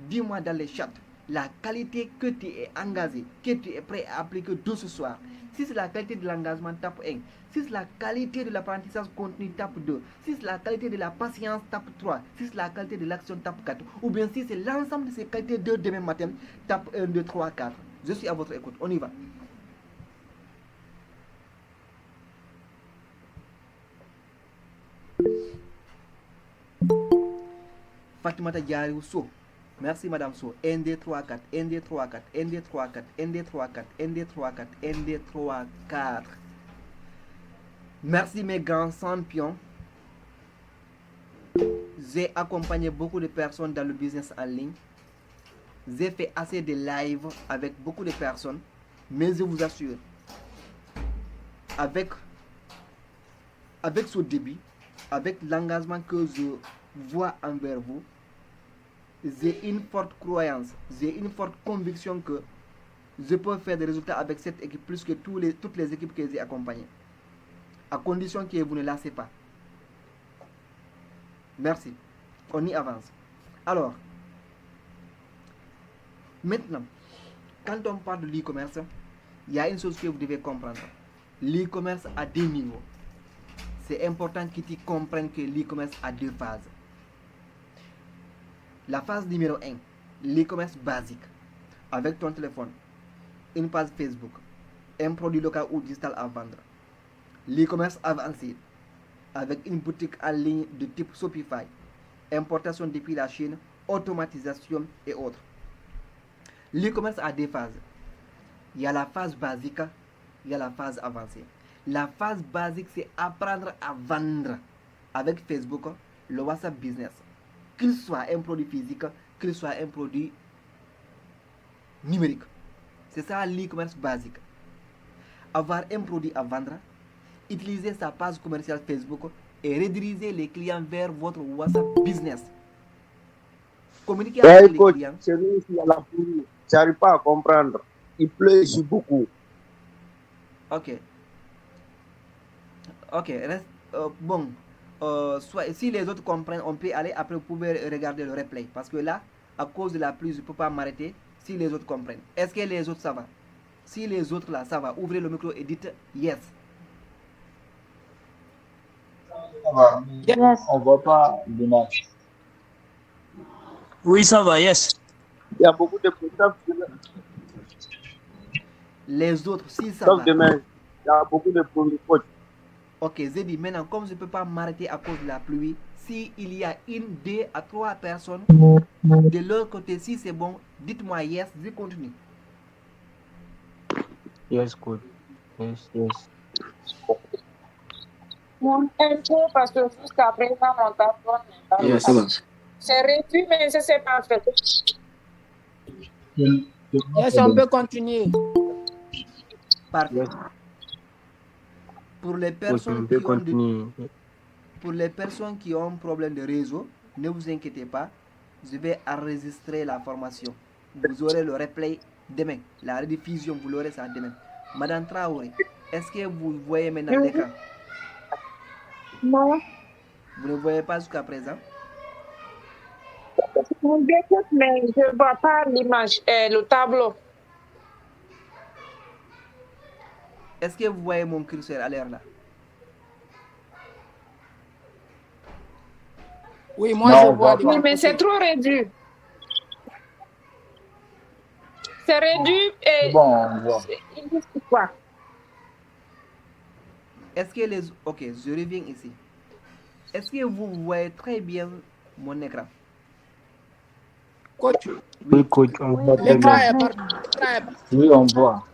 dis-moi dans les chats la qualité que tu es engagé, que tu es prêt à appliquer de ce soir. Si c'est la qualité de l'engagement, tape 1. Si c'est la qualité de l'apprentissage continu, tape 2. Si c'est la qualité de la patience, tape 3. Si c'est la qualité de l'action, tape 4. Ou bien si c'est l'ensemble de ces qualités de demain matin, tape 1, 2, 3, 4. Je suis à votre écoute. On y va. Fatimata Diarou So. Merci Madame So. 1, 2, 3, 4. 1, 2, 3, 4. 1, 2, 3, 4. 1, 2, 3, 4. 1, 2, 3, 4. 1, 2, 3, 4. Merci mes grands champions. J'ai accompagné beaucoup de personnes dans le business en ligne. J'ai fait assez de live avec beaucoup de personnes. Mais je vous assure, avec ce début, avec l'engagement que je vois envers vous, j'ai une forte croyance, j'ai une forte conviction que je peux faire des résultats avec cette équipe plus que toutes les équipes que j'ai accompagnées. À condition que vous ne lâchez pas. Merci. On y avance. Alors, Maintenant, quand on parle de l'e-commerce, il y a une chose que vous devez comprendre. L'e-commerce a deux niveaux. C'est important que tu comprennes que l'e-commerce a deux phases. La phase numéro 1, l'e-commerce basique, avec ton téléphone, une page Facebook, un produit local ou digital à vendre. L'e-commerce avancé, avec une boutique en ligne de type Shopify, importation depuis la Chine, automatisation et autres. L'e-commerce a deux phases. Il y a la phase basique, il y a la phase avancée. La phase basique, c'est apprendre à vendre avec Facebook, le WhatsApp Business. Qu'il soit un produit physique, qu'il soit un produit numérique. C'est ça l'e-commerce basique. Avoir un produit à vendre, utiliser sa page commerciale Facebook et rediriger les clients vers votre WhatsApp Business. Communiquer avec les clients. J'arrive pas à comprendre. Il pleut ici beaucoup. Ok. Ok, reste, bon. Soit, si les autres comprennent, on peut aller. Après, vous pouvez regarder le replay. Parce que là, à cause de la pluie, je ne peux pas m'arrêter si les autres comprennent. Est-ce que les autres, ça va? Si les autres, là, ça va, ouvrez le micro et dites yes. Ça va. Yes. On voit pas l'image. Oui, ça va, yes. Il y a beaucoup de problèmes. Les autres, si ça Sauf va. demain, il y a beaucoup de problèmes. Ok, j'ai dit maintenant, comme je ne peux pas m'arrêter à cause de la pluie, s'il y a une, deux à trois personnes de leur côté, si c'est bon, dites-moi yes, je continue. Yes, good. Yes, yes. Mon intro, parce que jusqu'à présent, mon tableau n'est pas Yeah, ça va. C'est réduit, mais ça, c'est pas fait. Yes, on peut continuer. Parfait. Yes. Pour les Oui, personnes on peut qui ont continuer. pour les personnes qui ont un problème de réseau, ne vous inquiétez pas, je vais enregistrer la formation. Vous aurez le replay demain. La rediffusion, vous l'aurez ça demain. Madame Traoré, est-ce que vous voyez maintenant l'écran? Non, Vous ne voyez pas jusqu'à présent? on écoute, mais je ne vois pas l'image, le tableau. Est-ce que vous voyez mon curseur à l'air là? Oui, moi Non, je on vois voit de pas. Oui, mon mais côté. c'est trop réduit. C'est réduit et Bon, on voit. il dit quoi? Est-ce que les... Ok, je reviens ici. Est-ce que vous voyez très bien mon écran? Coach, Oui, coach, on voit très l'écran bien. est parti. L'écran est parti. Oui, on voit.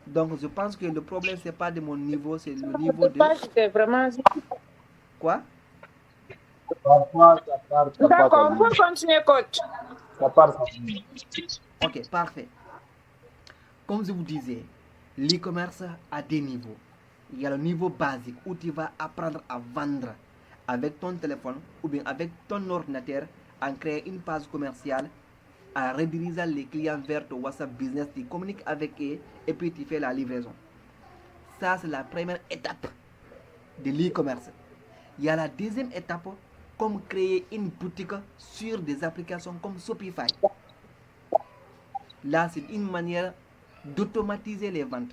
Donc je pense que le problème c'est pas de mon niveau, c'est le La niveau de... page était vraiment... Quoi? Parfois, ça part, ça part. D'accord, on peut continuer, coach. Ça part, ça part. Ok, parfait. Comme je vous disais, l'e-commerce a des niveaux. Il y a le niveau basique où tu vas apprendre à vendre avec ton téléphone ou bien avec ton ordinateur en créant une page commerciale, en redirigeant les clients vers ton WhatsApp Business, tu communiques avec eux et puis tu fais la livraison. Ça, c'est la première étape de l'e-commerce. Il y a la deuxième étape, comme créer une boutique sur des applications comme Shopify. Là, c'est une manière d'automatiser les ventes.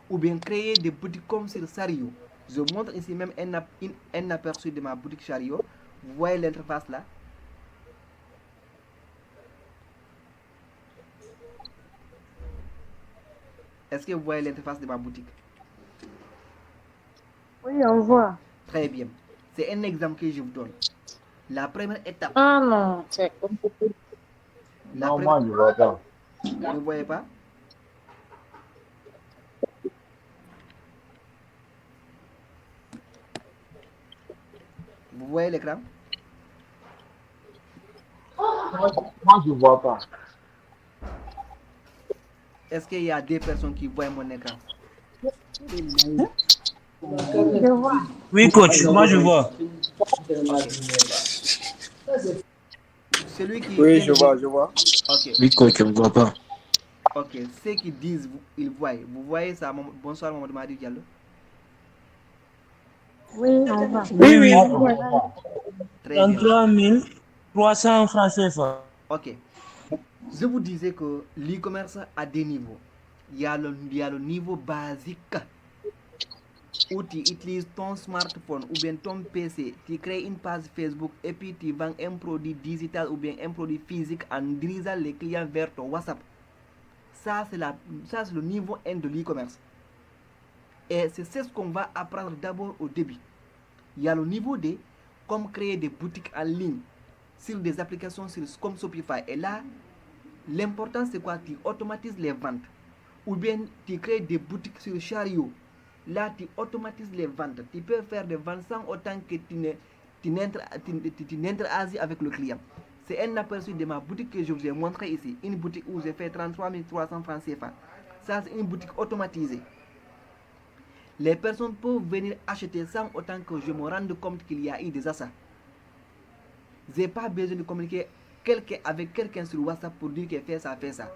Ou bien créer des boutiques comme sur Sario. Je montre ici même un aperçu de ma boutique Sario. Vous voyez l'interface là. Est-ce que vous voyez l'interface de ma boutique? Oui, on voit. Très bien. C'est un exemple que je vous donne. La première étape. Ah non, c'est compliqué. La Non, première... moi, je vois pas. Vous ne voyez pas? Vous voyez l'écran? Moi, je vois pas. Est-ce qu'il y a des personnes qui voient mon écran? Je vois. Oui, coach, moi je vois. Celui qui Oui, vient je de- vois, je vois. Ok, Oui, coach, on ne voit pas. ok. Ceux qui disent, ils voient. Vous voyez ça? Bonsoir, Mamadou Madi Diallo. Oui, on voit. Oui, oui. Très bien. 33 300 francs CFA. Ok. Je vous disais que l'e-commerce a des niveaux. Il y a le niveau basique où tu utilises ton smartphone ou bien ton PC, tu crées une page Facebook et puis tu vends un produit digital ou bien un produit physique en dirigeant les clients vers ton WhatsApp. Ça, c'est le niveau 1 de l'e-commerce. Et c'est ce qu'on va apprendre d'abord au début. Il y a le niveau 2, comme créer des boutiques en ligne sur des applications comme Shopify. Et là, l'important c'est quoi? Tu automatises les ventes. Ou bien tu crées des boutiques sur Chariot. Là, tu automatises les ventes. Tu peux faire des ventes sans autant que tu n'interagies avec le client. C'est un aperçu de ma boutique que je vous ai montré ici. Une boutique où j'ai fait 33 300 francs CFA. Ça, c'est une boutique automatisée. Les personnes peuvent venir acheter sans autant que je me rende compte qu'il y a eu des achats. Je n'ai pas besoin de communiquer avec quelqu'un sur WhatsApp pour dire qu'il fait ça, fait ça.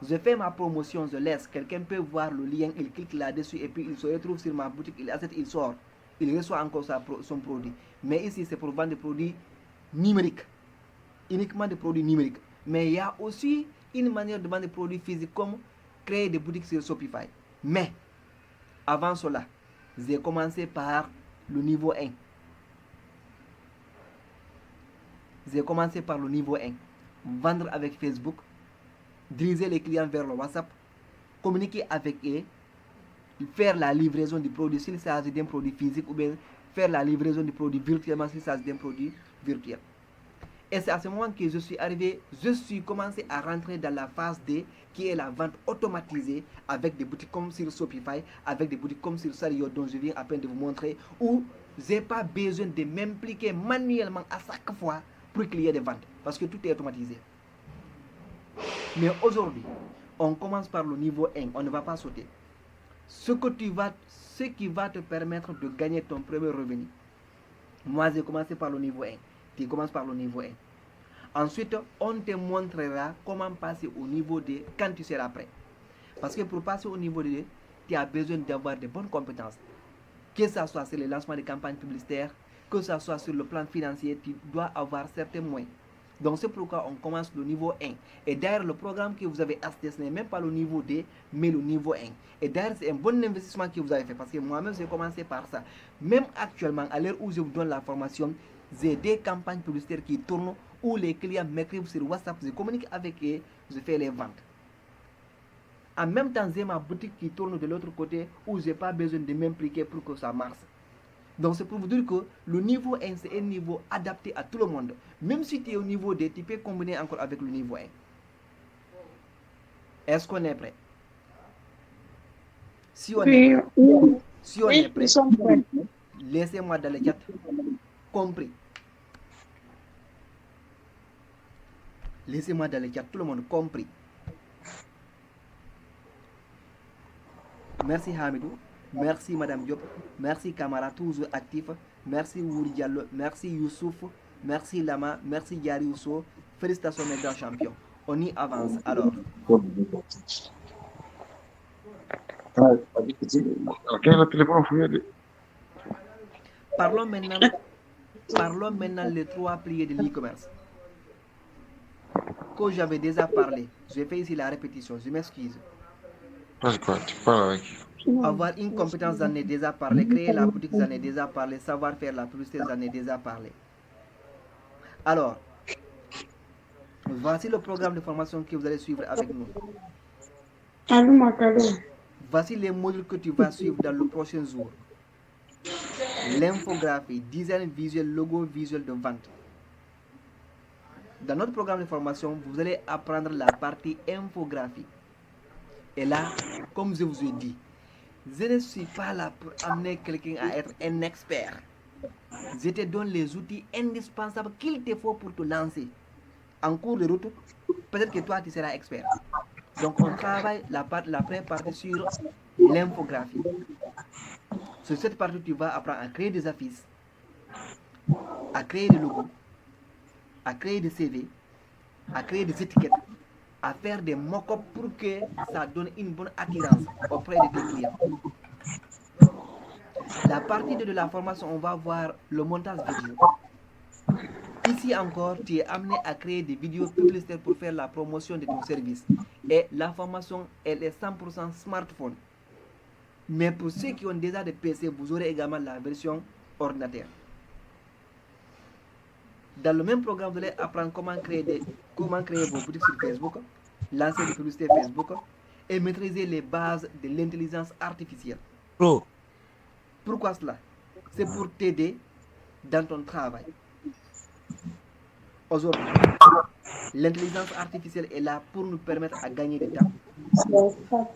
Je fais ma promotion, je laisse. Quelqu'un peut voir le lien, il clique là-dessus et puis il se retrouve sur ma boutique, il achète, il sort. Il reçoit encore son produit. Mais ici, c'est pour vendre des produits numériques. Uniquement des produits numériques. Mais il y a aussi une manière de vendre des produits physiques comme créer des boutiques sur Shopify. Mais, avant cela, j'ai commencé par le niveau 1. J'ai commencé par le niveau 1. Vendre avec Facebook, diriger les clients vers le WhatsApp, communiquer avec eux, faire la livraison du produit s'il s'agit d'un produit physique ou bien faire la livraison du produit virtuellement s'il s'agit d'un produit virtuel. Et c'est à ce moment que je suis commencé à rentrer dans la phase D qui est la vente automatisée avec des boutiques comme sur Shopify, avec des boutiques comme sur Chariot dont je viens à peine de vous montrer, où je n'ai pas besoin de m'impliquer manuellement à chaque fois pour qu'il y ait des ventes parce que tout est automatisé. Mais aujourd'hui, on commence par le niveau 1, on ne va pas sauter. Ce qui va te permettre de gagner ton premier revenu. Moi, j'ai commencé par le niveau 1. Tu commences par le niveau 1. Ensuite, on te montrera comment passer au niveau 2 quand tu seras prêt. Parce que pour passer au niveau 2, tu as besoin d'avoir de bonnes compétences. Que ce soit sur le lancement de campagnes publicitaires, que ce soit sur le plan financier, tu dois avoir certains moyens. Donc c'est pourquoi on commence le niveau 1. Et d'ailleurs, le programme que vous avez acheté, ce n'est même pas le niveau 2, mais le niveau 1. Et d'ailleurs, c'est un bon investissement que vous avez fait. Parce que moi-même, j'ai commencé par ça. Même actuellement, à l'heure où je vous donne la formation, j'ai des campagnes publicitaires qui tournent où les clients m'écrivent sur WhatsApp, je communique avec eux, je fais les ventes. En même temps, j'ai ma boutique qui tourne de l'autre côté où je n'ai pas besoin de m'impliquer pour que ça marche. Donc c'est pour vous dire que le niveau 1, c'est un niveau adapté à tout le monde. Même si tu es au niveau 2, tu peux combiner encore avec le niveau 1. Est-ce qu'on est prêt? Si on est prêt, laissez-moi dans le chat. Compris. Laissez-moi dans le chat, tout le monde compris. Merci Hamidou. Merci Madame Diop, merci Kamara, toujours actif, merci Wouri Diallo, merci Youssouf, merci Lama, merci Yari Ousso, félicitations mes grands champions. On y avance alors. Parlons maintenant les 3 piliers de l'e-commerce que j'avais déjà parlé. Je fais ici la répétition, je m'excuse. Avoir une compétence, j'en ai déjà parlé. Créer la boutique, j'en ai déjà parlé. Savoir faire la publicité, j'en ai déjà parlé. Alors, voici le programme de formation que vous allez suivre avec nous. Voici les modules que tu vas suivre dans le prochain jour. L'infographie, design visuel, logo visuel de vente. Dans notre programme de formation, vous allez apprendre la partie infographie. Et là, comme je vous ai dit, je ne suis pas là pour amener quelqu'un à être un expert. Je te donne les outils indispensables qu'il te faut pour te lancer. En cours de route, peut-être que toi, tu seras expert. Donc, on travaille la première partie sur l'infographie. Sur cette partie, tu vas apprendre à créer des affiches, à créer des logos, à créer des CV, à créer des étiquettes, à faire des mock-ups pour que ça donne une bonne attirance auprès de tes clients. La partie de la formation, on va voir le montage vidéo. Ici encore, tu es amené à créer des vidéos publicitaires pour faire la promotion de ton service. Et la formation, elle est 100% smartphone. Mais pour ceux qui ont déjà des PC, vous aurez également la version ordinateur. Dans le même programme, vous allez apprendre comment créer vos boutiques sur Facebook, lancer des publicités Facebook et maîtriser les bases de l'intelligence artificielle. Pro. Pourquoi cela? C'est pour t'aider dans ton travail. Aujourd'hui, l'intelligence artificielle est là pour nous permettre à gagner du temps,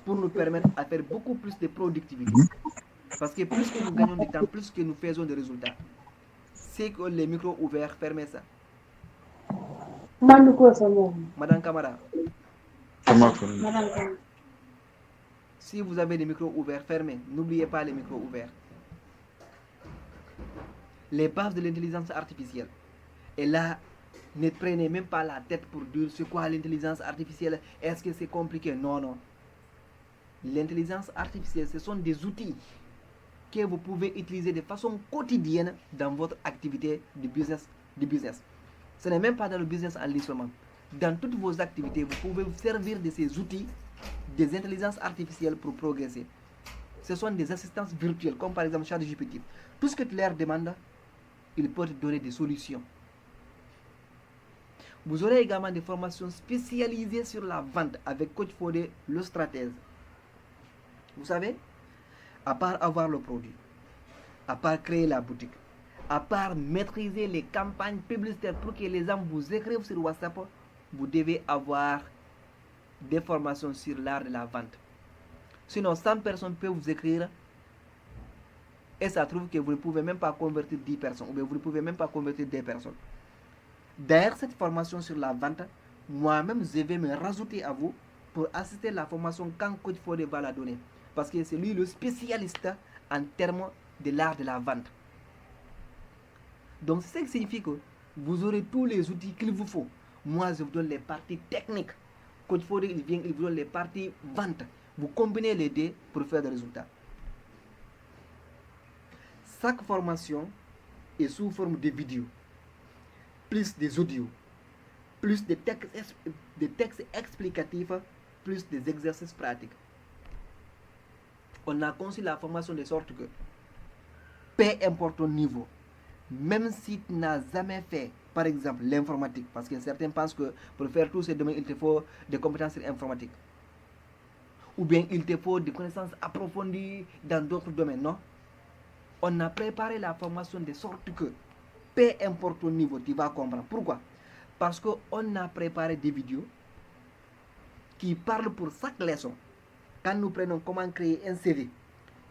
pour nous permettre à faire beaucoup plus de productivité. Parce que plus que nous gagnons du temps, plus que nous faisons des résultats. C'est que les micros ouverts, fermez ça. Madame Camara, si vous avez des micros ouverts, fermez. N'oubliez pas les micros ouverts. Les bases de l'intelligence artificielle. Et là, ne prenez même pas la tête pour dire c'est quoi l'intelligence artificielle. Est-ce que c'est compliqué? Non, non. L'intelligence artificielle, ce sont des outils que vous pouvez utiliser de façon quotidienne dans votre activité de business. Ce n'est même pas dans le business en ligne seulement. Dans toutes vos activités, vous pouvez vous servir de ces outils, des intelligences artificielles pour progresser. Ce sont des assistances virtuelles, comme par exemple ChatGPT. Tout ce que tu leur demandes, ils peuvent te donner des solutions. Vous aurez également des formations spécialisées sur la vente avec Coach Fodé, le stratège. Vous savez, à part avoir le produit, à part créer la boutique, à part maîtriser les campagnes publicitaires pour que les gens vous écrivent sur WhatsApp, vous devez avoir des formations sur l'art de la vente. Sinon, 100 personnes peuvent vous écrire et ça trouve que vous ne pouvez même pas convertir 10 personnes ou bien vous ne pouvez même pas convertir 2 personnes. Derrière cette formation sur la vente, moi-même, je vais me rajouter à vous pour assister à la formation quand Coach Fodé va la donner. Parce que c'est lui le spécialiste en termes de l'art de la vente. Donc, c'est ce qui signifie que vous aurez tous les outils qu'il vous faut. Moi, je vous donne les parties techniques. Coach Fodé, il vous donne les parties vente. Vous combinez les deux pour faire des résultats. Chaque formation est sous forme de vidéos, plus des audios, plus des textes explicatifs, plus des exercices pratiques. On a conçu la formation de sorte que, peu importe ton niveau, même si tu n'as jamais fait, par exemple, l'informatique, parce que certains pensent que pour faire tous ces domaines, il te faut des compétences informatiques. Ou bien il te faut des connaissances approfondies dans d'autres domaines, non? On a préparé la formation de sorte que, peu importe ton niveau, tu vas comprendre. Pourquoi? Parce qu'on a préparé des vidéos qui parlent pour chaque leçon. Quand nous prenons comment créer un CV,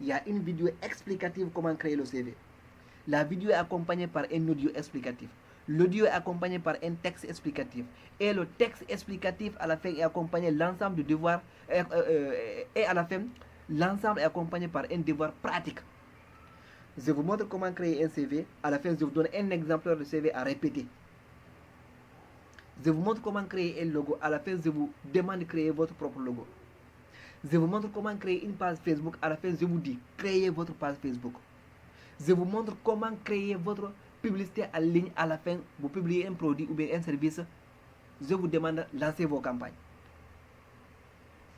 il y a une vidéo explicative comment créer le CV. La vidéo est accompagnée par un audio explicatif. L'audio est accompagné par un texte explicatif. Et le texte explicatif, à la fin, est accompagné l'ensemble de devoirs. Et à la fin, l'ensemble est accompagné par un devoir pratique. Je vous montre comment créer un CV. À la fin, je vous donne un exemplaire de CV à répéter. Je vous montre comment créer un logo. À la fin, je vous demande de créer votre propre logo. Je vous montre comment créer une page Facebook. À la fin, je vous dis, créez votre page Facebook. Je vous montre comment créer votre publicité en ligne. À la fin, vous publiez un produit ou bien un service. Je vous demande de lancer vos campagnes.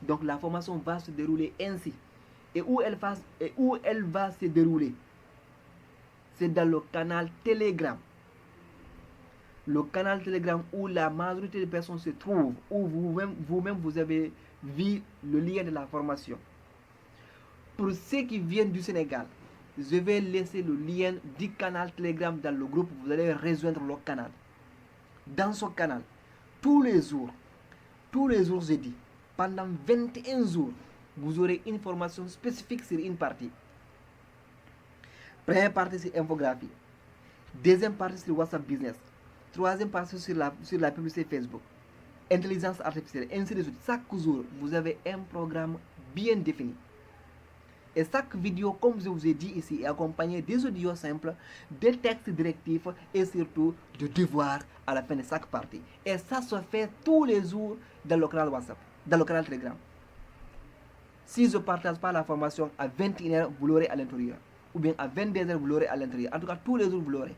Donc, la formation va se dérouler ainsi. Et où elle va se dérouler? C'est dans le canal Telegram. Le canal Telegram où la majorité des personnes se trouvent, où vous-même vous avez vu le lien de la formation. Pour ceux qui viennent du Sénégal, je vais laisser le lien du canal Telegram dans le groupe. Vous allez rejoindre le canal. Dans ce canal, tous les jours jeudi, pendant 21 jours, vous aurez une formation spécifique sur une partie. Première partie sur infographie. Deuxième partie sur WhatsApp Business. Troisième partie sur la publicité Facebook. Intelligence artificielle, ainsi de suite. Chaque jour, vous avez un programme bien défini. Et chaque vidéo, comme je vous ai dit ici, est accompagnée des audios simples, des textes directifs et surtout de devoirs à la fin de chaque partie. Et ça se fait tous les jours dans le canal WhatsApp, dans le canal Telegram. Si je ne partage pas la formation à 21h, vous l'aurez à l'intérieur. Ou bien à 22h, vous l'aurez à l'intérieur. En tout cas, tous les jours, vous l'aurez.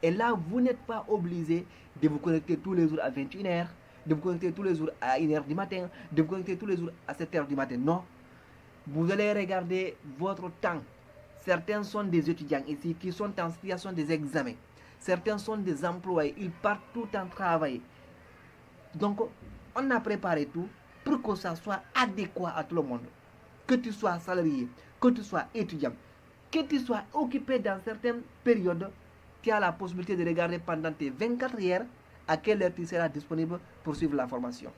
Et là, vous n'êtes pas obligé de vous connecter tous les jours à 21h, de vous connecter tous les jours à 1h du matin, de vous connecter tous les jours à 7h du matin. Non. Vous allez regarder votre temps. Certains sont des étudiants ici qui sont en situation des examens. Certains sont des employés. Ils partent tout en travail. Donc, on a préparé tout pour que ça soit adéquat à tout le monde. Que tu sois salarié, que tu sois étudiant, que tu sois occupé dans certaines périodes, tu as la possibilité de regarder pendant tes 24 heures à quelle heure tu seras disponible pour suivre la formation.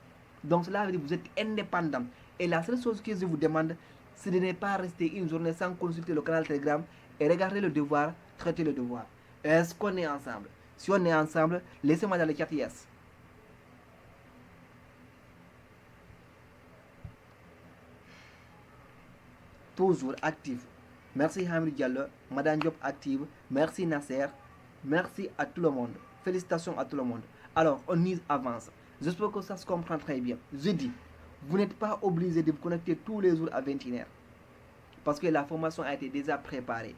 Donc cela veut dire que vous êtes indépendant. Et la seule chose que je vous demande, c'est de ne pas rester une journée sans consulter le canal Telegram et regarder le devoir, traiter le devoir. Est-ce qu'on est ensemble? Si on est ensemble, laissez-moi dans le chat yes. Toujours actif. Merci Hamid Diallo, Madame Diop active. Merci Nasser. Merci à tout le monde. Félicitations à tout le monde. Alors, on y avance. J'espère que ça se comprend très bien. Je dis, vous n'êtes pas obligé de vous connecter tous les jours à 21h. Parce que la formation a été déjà préparée.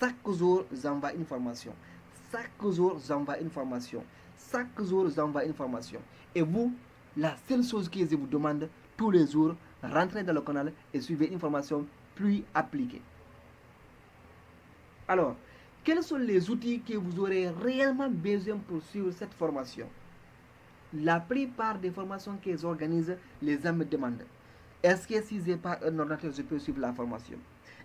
Chaque jour, j'envoie une formation. Chaque jour, j'envoie une formation. Chaque jour, j'envoie une formation. Et vous, la seule chose que je vous demande tous les jours, rentrez dans le canal et suivez une formation plus appliquée. Alors, quels sont les outils que vous aurez réellement besoin pour suivre cette formation? La plupart des formations que j'organise, les gens me demandent, est-ce que si je n'ai pas un ordinateur, je peux suivre la formation?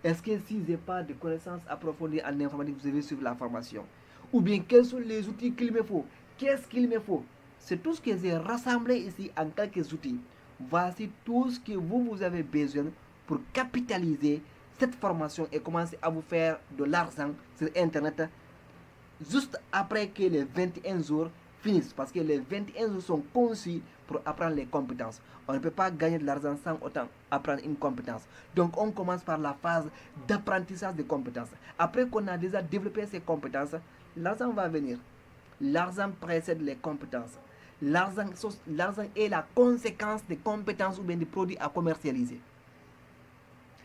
Est-ce que si je n'ai pas de connaissances approfondies en informatique, je vais suivre la formation? Ou bien, quels sont les outils qu'il me faut? Qu'est-ce qu'il me faut? C'est tout ce que j'ai rassemblé ici en quelques outils. Voici tout ce que vous avez besoin pour capitaliser cette formation et commencer à vous faire de l'argent sur Internet juste après que les 21 jours finissent. Parce que les 21 jours sont conçus pour apprendre les compétences. On ne peut pas gagner de l'argent sans autant apprendre une compétence. Donc on commence par la phase d'apprentissage des compétences. Après qu'on a déjà développé ces compétences, l'argent va venir. L'argent précède les compétences. L'argent est la conséquence des compétences ou bien des produits à commercialiser.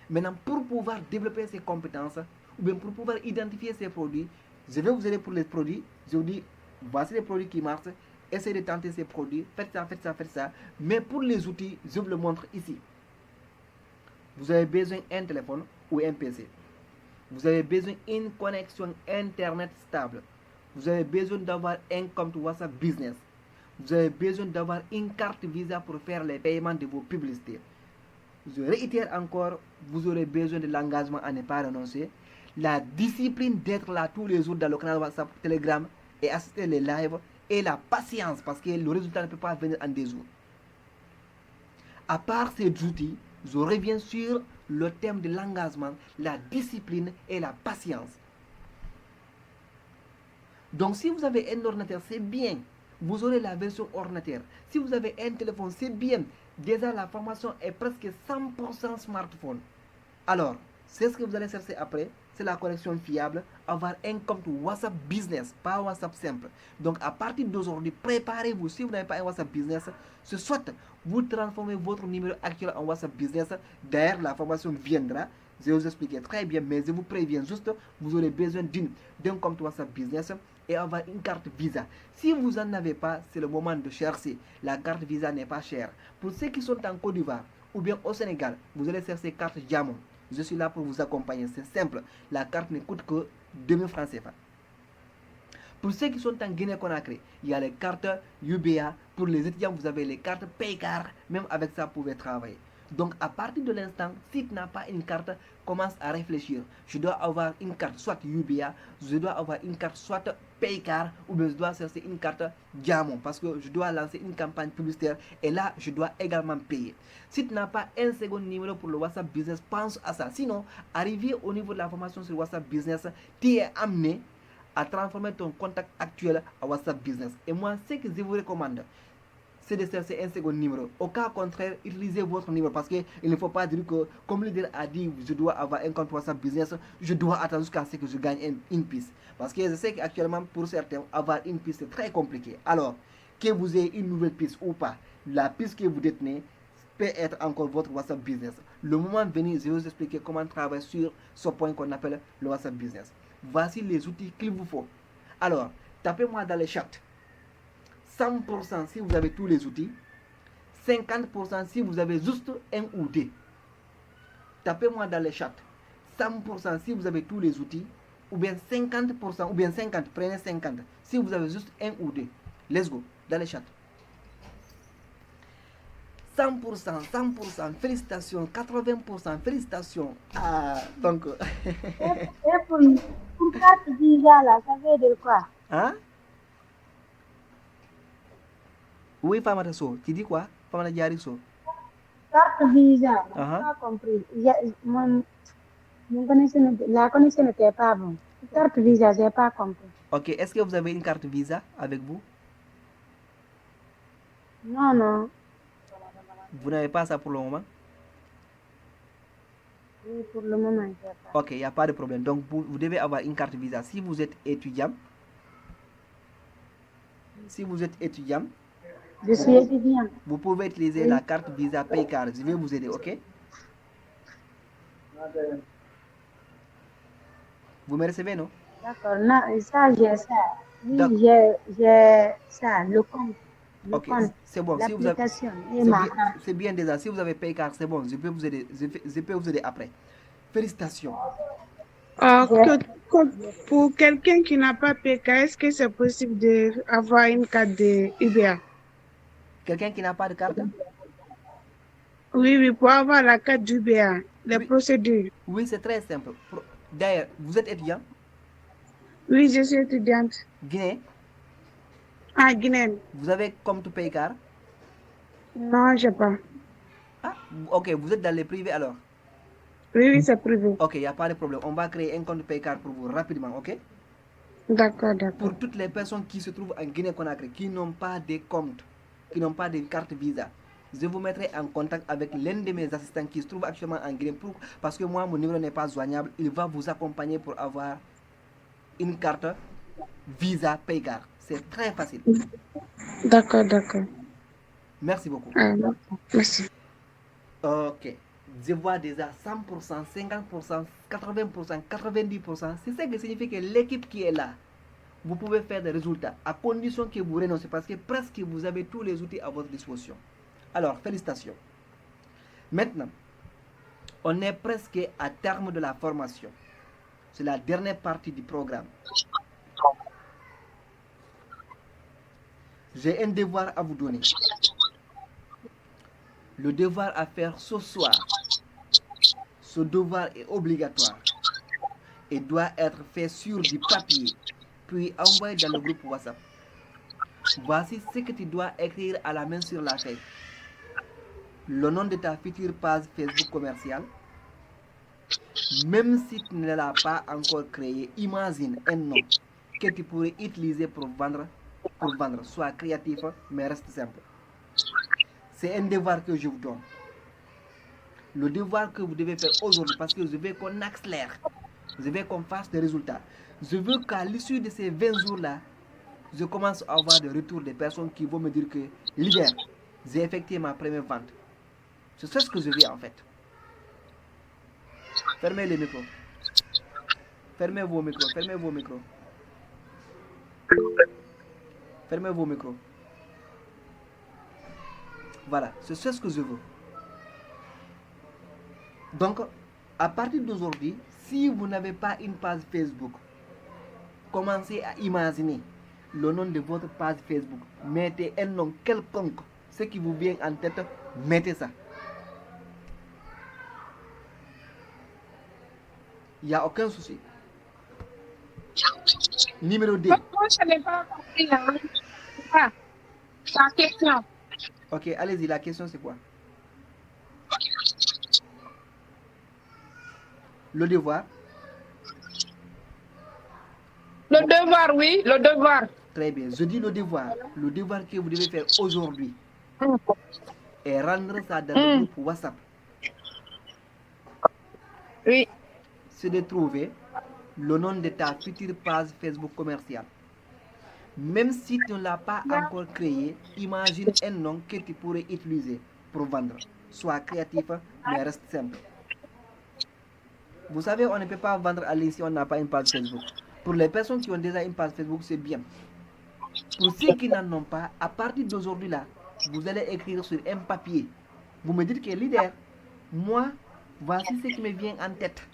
Maintenant, pour pouvoir développer ces compétences, ou bien pour pouvoir identifier ces produits, je vais vous aider pour les produits. Je vous dis, voici les produits qui marchent. Essayez de tenter ces produits. Faites ça, faites ça, faites ça. Mais pour les outils, je vous le montre ici. Vous avez besoin d'un téléphone ou un PC. Vous avez besoin d'une connexion Internet stable. Vous avez besoin d'avoir un compte WhatsApp Business. Vous avez besoin d'avoir une carte Visa pour faire les paiements de vos publicités. Je réitère encore, vous aurez besoin de l'engagement à ne pas renoncer. La discipline d'être là tous les jours dans le canal WhatsApp, Telegram et assister les lives. Et la patience parce que le résultat ne peut pas venir en des jours. À part ces outils, je reviens sur le thème de l'engagement, la discipline et la patience. Donc si vous avez un ordinateur, c'est bien. Vous aurez la version ordinateur. Si vous avez un téléphone, c'est bien. Déjà, la formation est presque 100% smartphone. Alors, c'est ce que vous allez chercher après. C'est la connexion fiable. Avoir un compte WhatsApp Business, pas WhatsApp simple. Donc, à partir d'aujourd'hui, préparez-vous. Si vous n'avez pas un WhatsApp Business, ce soit vous transformez votre numéro actuel en WhatsApp Business. D'ailleurs, la formation viendra. Je vais vous expliquer très bien, mais je vous préviens juste, vous aurez besoin d'un compte WhatsApp Business et avoir une carte Visa. Si vous n'en avez pas, c'est le moment de chercher. La carte Visa n'est pas chère. Pour ceux qui sont en Côte d'Ivoire ou bien au Sénégal, vous allez chercher carte Diamond. Je suis là pour vous accompagner. C'est simple. La carte ne coûte que 2000 francs CFA. Pour ceux qui sont en Guinée-Conakry, il y a les cartes UBA. Pour les étudiants, vous avez les cartes Paycar. Même avec ça, vous pouvez travailler. Donc, à partir de l'instant, si tu n'as pas une carte, commence à réfléchir. Je dois avoir une carte soit UBA, je dois avoir une carte soit Paycar, ou bien je dois chercher une carte Diamond parce que je dois lancer une campagne publicitaire et là, je dois également payer. Si tu n'as pas un second numéro pour le WhatsApp Business, pense à ça. Sinon, arrivé au niveau de la formation sur WhatsApp Business, tu es amené à transformer ton contact actuel à WhatsApp Business. Et moi, ce que je vous recommande, c'est de chercher un second numéro. Au cas contraire, utilisez votre numéro parce qu'il ne faut pas dire que, comme le leader a dit, je dois avoir un compte WhatsApp Business, je dois attendre jusqu'à ce que je gagne une piste. Parce que je sais qu'actuellement, pour certains, avoir une piste est très compliqué. Alors, que vous ayez une nouvelle piste ou pas, la piste que vous détenez peut être encore votre WhatsApp Business. Le moment venu, je vais vous expliquer comment travailler sur ce point qu'on appelle le WhatsApp Business. Voici les outils qu'il vous faut. Alors, Tapez-moi dans les chats. 100% si vous avez tous les outils. 50% si vous avez juste un ou deux. Tapez-moi dans les chats. 100% si vous avez tous les outils. Ou bien 50%, ou bien 50, prenez 50. Si vous avez juste un ou deux. Let's go, dans les chats. 100%, 100%, félicitations, 80%, félicitations. Ah, donc... Et pour carte visa, là, ça veut dire quoi? Hein? Oui, Famata So, tu dis quoi? Famata Diari So. Carte visa, je n'ai Uh-huh. pas compris. La connexion n'était pas bonne. Carte visa, je n'ai pas compris. Ok, est-ce que vous avez une carte Visa avec vous? Non, non. Vous n'avez pas ça pour le moment? Oui, pour le moment, je n'ai pas. Ok, il n'y a pas de problème. Donc, vous devez avoir une carte Visa. Si vous êtes étudiant, Je suis étudiant. vous pouvez utiliser Oui. la carte Visa Paycard. Je vais vous aider, ok? Vous me recevez, non? D'accord, non, ça, j'ai ça. Oui, D'accord. j'ai ça, le compte. Le Ok, compte, c'est bon. Si vous avez, l'application et ma carte. c'est bien déjà. Si vous avez Paycard, c'est bon. Je peux vous aider. Je peux vous aider après. Félicitations. Pour quelqu'un qui n'a pas PK, est-ce que c'est possible d'avoir une carte de UBA? Quelqu'un qui n'a pas de carte? Oui, oui, pour avoir la carte d'UBA, les Oui. procédures. Oui, c'est très simple. D'ailleurs, vous êtes étudiant? Oui, je suis étudiante. Guinée? Ah, Guinée. Vous avez compte Paycard? Non, je n'ai pas. Ah, ok, vous êtes dans les privés alors? Oui, oui, c'est privé. Ok, il n'y a pas de problème. On va créer un compte Paycard pour vous rapidement, ok? D'accord, d'accord. Pour toutes les personnes qui se trouvent en Guinée-Conakry, qui n'ont pas de compte, qui n'ont pas de carte Visa, je vous mettrai en contact avec l'un de mes assistants qui se trouve actuellement en Guinée. Parce que moi, mon numéro n'est pas joignable. Il va vous accompagner pour avoir une carte Visa Paycard. C'est très facile. D'accord, d'accord. Merci beaucoup. Ah, merci. Ok. Je vois déjà 100%, 50%, 80%, 90%. C'est ça qui signifie que l'équipe qui est là, vous pouvez faire des résultats à condition que vous renoncez parce que presque vous avez tous les outils à votre disposition. Alors, félicitations. Maintenant, on est presque à terme de la formation. C'est la dernière partie du programme. J'ai un devoir à vous donner. Le devoir à faire ce soir. Ce devoir est obligatoire et doit être fait sur du papier, puis envoyé dans le groupe WhatsApp. Voici ce que tu dois écrire à la main sur la feuille. Le nom de ta future page Facebook commerciale. Même si tu ne l'as pas encore créé, imagine un nom que tu pourrais utiliser pour vendre. Sois créatif, mais reste simple. C'est un devoir que je vous donne. Le devoir que vous devez faire aujourd'hui, parce que je veux qu'on accélère. Je veux qu'on fasse des résultats. Je veux qu'à l'issue de ces 20 jours-là, je commence à avoir des retours des personnes qui vont me dire que l'hiver, j'ai effectué ma première vente. C'est ce que je veux en fait. Fermez les micros. Fermez vos micros. Fermez vos micros. Fermez vos micros. Voilà, c'est ce que je veux. Donc, à partir d'aujourd'hui, si vous n'avez pas une page Facebook, commencez à imaginer le nom de votre page Facebook. Mettez un nom quelconque. Ce qui vous vient en tête, mettez ça. Il n'y a aucun souci. Numéro 2. Moi, je n'ai pas compris la question. Ok, allez-y, la question c'est quoi? Le devoir. Le devoir, oui, le devoir. Très bien, je dis le devoir. Le devoir que vous devez faire aujourd'hui. Et rendre ça dans le groupe WhatsApp. Oui. C'est de trouver le nom de ta future page Facebook commerciale. Même si tu ne l'as pas encore créé, imagine un nom que tu pourrais utiliser pour vendre. Sois créatif, mais reste simple. Vous savez, on ne peut pas vendre en ligne si on n'a pas une page Facebook. Pour les personnes qui ont déjà une page Facebook, c'est bien. Pour ceux qui n'en ont pas, à partir d'aujourd'hui là, vous allez écrire sur un papier. Vous me dites que leader, moi, voici ce qui me vient en tête.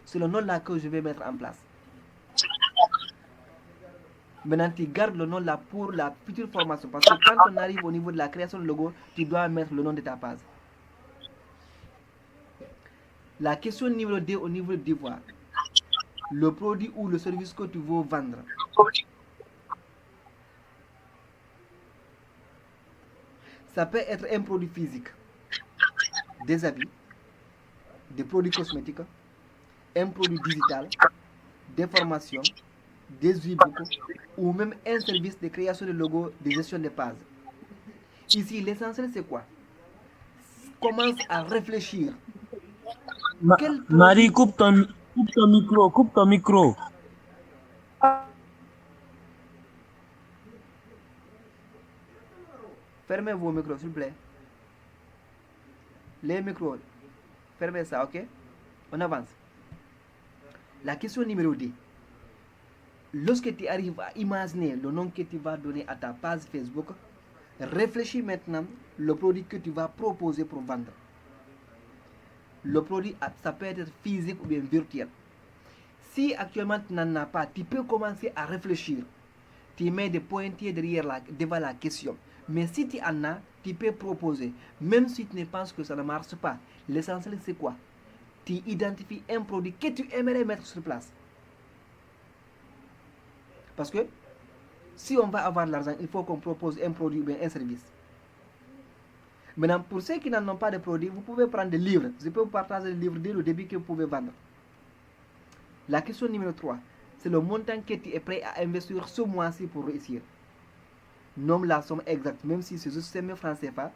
C'est le nom là que je vais mettre en place. Maintenant, tu gardes le nom là pour la future formation. Parce que quand on arrive au niveau de la création de logo, tu dois mettre le nom de ta page. La question numéro 2 au niveau du devoir. Le produit ou le service que tu veux vendre. Ça peut être un produit physique, des habits, des produits cosmétiques, un produit digital, des formations, des e-books ou même un service de création de logo, de gestion de pages. Ici, l'essentiel c'est quoi? Commence à réfléchir. Quel produit... Marie, coupe ton micro, coupe ton micro. Fermez vos micros, s'il vous plaît. Les micros, fermez ça, ok? On avance. La question numéro 2. Lorsque tu arrives à imaginer le nom que tu vas donner à ta page Facebook, réfléchis maintenant le produit que tu vas proposer pour vendre. Le produit, ça peut être physique ou bien virtuel. Si actuellement tu n'en as pas, tu peux commencer à réfléchir. Tu mets des pointillés devant la question. Mais si tu en as, tu peux proposer. Même si tu ne penses que ça ne marche pas, l'essentiel c'est quoi? Tu identifies un produit que tu aimerais mettre sur place. Parce que si on va avoir l'argent, il faut qu'on propose un produit ou bien un service. Maintenant, pour ceux qui n'en ont pas de produit, vous pouvez prendre des livres. Je peux vous partager les livres dès le début que vous pouvez vendre. La question numéro 3, c'est le montant que tu es prêt à investir ce mois-ci pour réussir. Nomme la somme exacte, même si c'est juste 5 000 francs CFA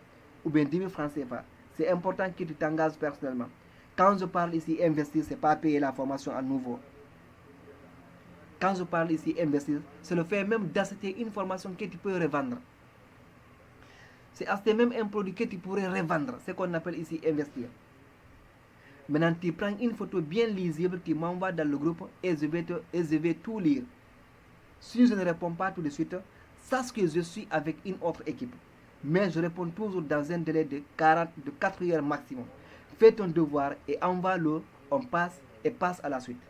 ou bien 10 000 francs CFA. C'est important que tu t'engages personnellement. Quand je parle ici investir, ce n'est pas payer la formation à nouveau. Quand je parle ici investir, c'est le fait même d'acheter une formation que tu peux revendre. C'est acheter même un produit que tu pourrais revendre. C'est ce qu'on appelle ici investir. Maintenant, tu prends une photo bien lisible, tu m'envoies dans le groupe et je vais tout lire. Si je ne réponds pas tout de suite, sache que je suis avec une autre équipe. Mais je réponds toujours dans un délai de 4 heures maximum. Fais ton devoir et envoie-le, on passe et passe à la suite.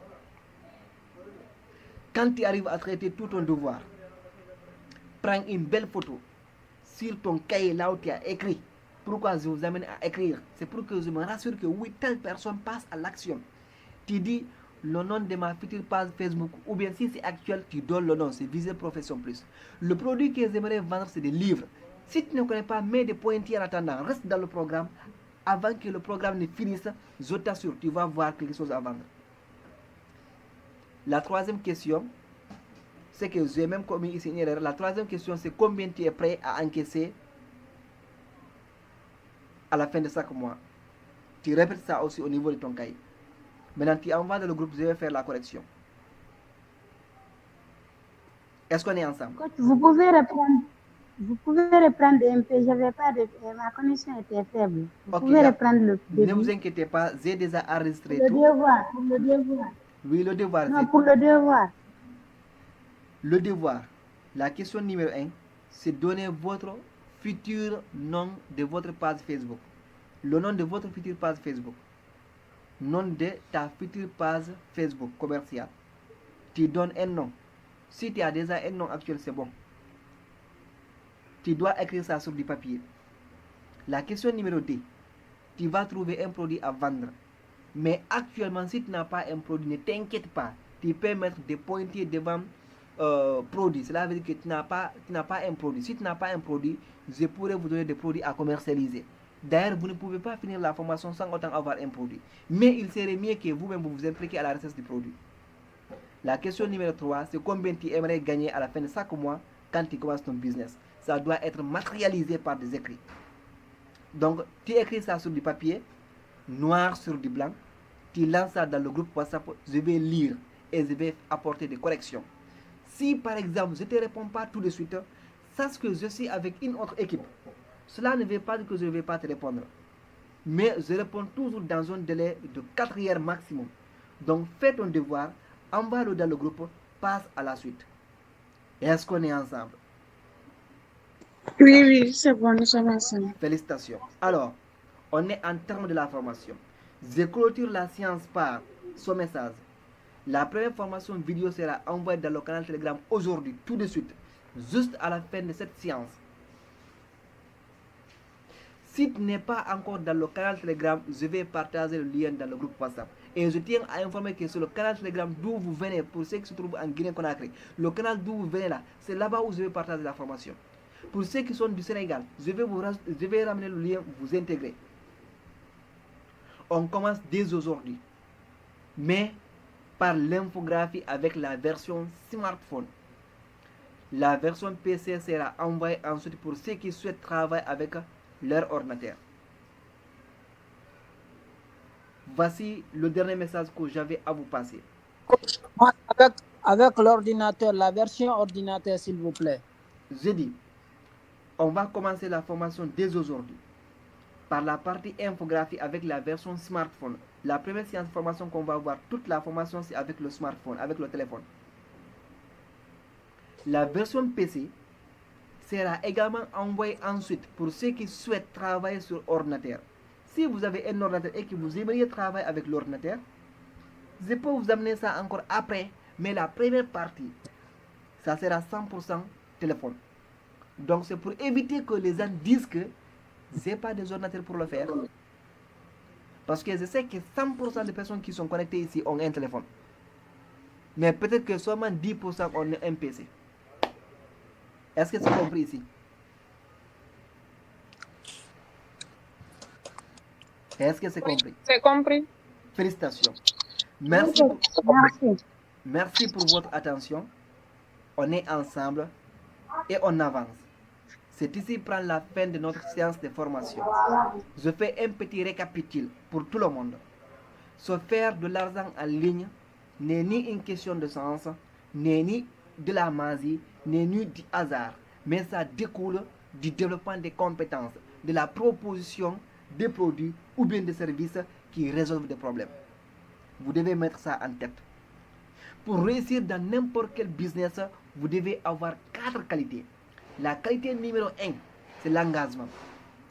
Quand tu arrives à traiter tout ton devoir, prends une belle photo sur ton cahier là où tu as écrit. Pourquoi je vous amène à écrire? C'est pour que je me rassure que oui, telle personne passe à l'action. Tu dis le nom de ma future page Facebook, ou bien si c'est actuel, tu donnes le nom, c'est Visée Profession Plus. Le produit que j'aimerais vendre, c'est des livres. Si tu ne connais pas, mets des pointillés en attendant, reste dans le programme. Avant que le programme ne finisse, je t'assure, tu vas voir quelque chose à vendre. La troisième question, c'est que j'ai même commis ici une erreur. La troisième question, c'est combien tu es prêt à encaisser à la fin de chaque mois. Tu répètes ça aussi au niveau de ton cahier. Maintenant, tu envoies dans le groupe, je vais faire la correction. Est-ce qu'on est ensemble? Coach, vous pouvez reprendre un peu. J'avais pas de, ma connexion était faible. Vous pouvez reprendre le début. Ne vous inquiétez pas, j'ai déjà enregistré le tout. Devoir, pour le devoir. Oui, le devoir. Non, pour le devoir. Le devoir. La question numéro 1, c'est donner votre futur nom de votre page Facebook. Le nom de votre future page Facebook. Nom de ta future page Facebook commerciale. Tu donnes un nom. Si tu as déjà un nom actuel, c'est bon. Tu dois écrire ça sur du papier. La question numéro 2. Tu vas trouver un produit à vendre. Mais actuellement, si tu n'as pas un produit, ne t'inquiète pas. Tu peux mettre des pointillés devant produit. Cela veut dire que tu n'as pas un produit. Si tu n'as pas un produit, je pourrais vous donner des produits à commercialiser. D'ailleurs, vous ne pouvez pas finir la formation sans autant avoir un produit. Mais il serait mieux que vous-même vous impliquiez à la recherche du produit. La question numéro 3, c'est combien tu aimerais gagner à la fin de chaque mois quand tu commences ton business. Ça doit être matérialisé par des écrits. Donc, tu écris ça sur du papier, noir sur du blanc. Tu lances ça dans le groupe WhatsApp. Je vais lire et je vais apporter des corrections. Si par exemple, je ne te réponds pas tout de suite, sache que je suis avec une autre équipe. Cela ne veut pas dire que je ne vais pas te répondre. Mais je réponds toujours dans un délai de 4 heures maximum. Donc fais ton devoir, envoie-le dans le groupe, passe à la suite. Est-ce qu'on est ensemble? Oui, oui, c'est bon, nous sommes ensemble. Félicitations. Alors, on est en termes de la formation. Je clôture la séance par ce message. La première formation vidéo sera envoyée dans le canal Telegram aujourd'hui, tout de suite, juste à la fin de cette séance. Si tu n'es pas encore dans le canal Telegram, je vais partager le lien dans le groupe WhatsApp. Et je tiens à informer que sur le canal Telegram d'où vous venez, pour ceux qui se trouvent en Guinée-Conakry, le canal d'où vous venez là, c'est là-bas où je vais partager la formation. Pour ceux qui sont du Sénégal, je vais ramener le lien, vous intégrer. On commence dès aujourd'hui, mais par l'infographie avec la version smartphone. La version PC sera envoyée ensuite pour ceux qui souhaitent travailler avec leur ordinateur. Voici le dernier message que j'avais à vous passer. Moi, avec l'ordinateur, la version ordinateur, s'il vous plaît. J'ai dit, on va commencer la formation dès aujourd'hui par la partie infographie avec la version smartphone. La première séance de formation qu'on va voir, toute la formation c'est avec le smartphone, avec le téléphone. La version PC sera également envoyée ensuite pour ceux qui souhaitent travailler sur ordinateur. Si vous avez un ordinateur et que vous aimeriez travailler avec l'ordinateur, je peux vous amener ça encore après, mais la première partie, ça sera 100% téléphone. Donc c'est pour éviter que les gens disent que j'ai pas des ordinateurs pour le faire. Parce que je sais que 100% des personnes qui sont connectées ici ont un téléphone. Mais peut-être que seulement 10% ont un PC. Est-ce que c'est compris ici? Est-ce que c'est compris? C'est compris. Félicitations. Merci pour votre attention. On est ensemble et on avance. C'est ici prend la fin de notre séance de formation. Je fais un petit récapitule pour tout le monde. Se faire de l'argent en ligne n'est ni une question de sens, n'est ni de la magie, n'est ni du hasard, mais ça découle du développement des compétences, de la proposition des produits ou bien des services qui résolvent des problèmes. Vous devez mettre ça en tête. Pour réussir dans n'importe quel business, vous devez avoir 4 qualités. La qualité numéro 1, c'est l'engagement.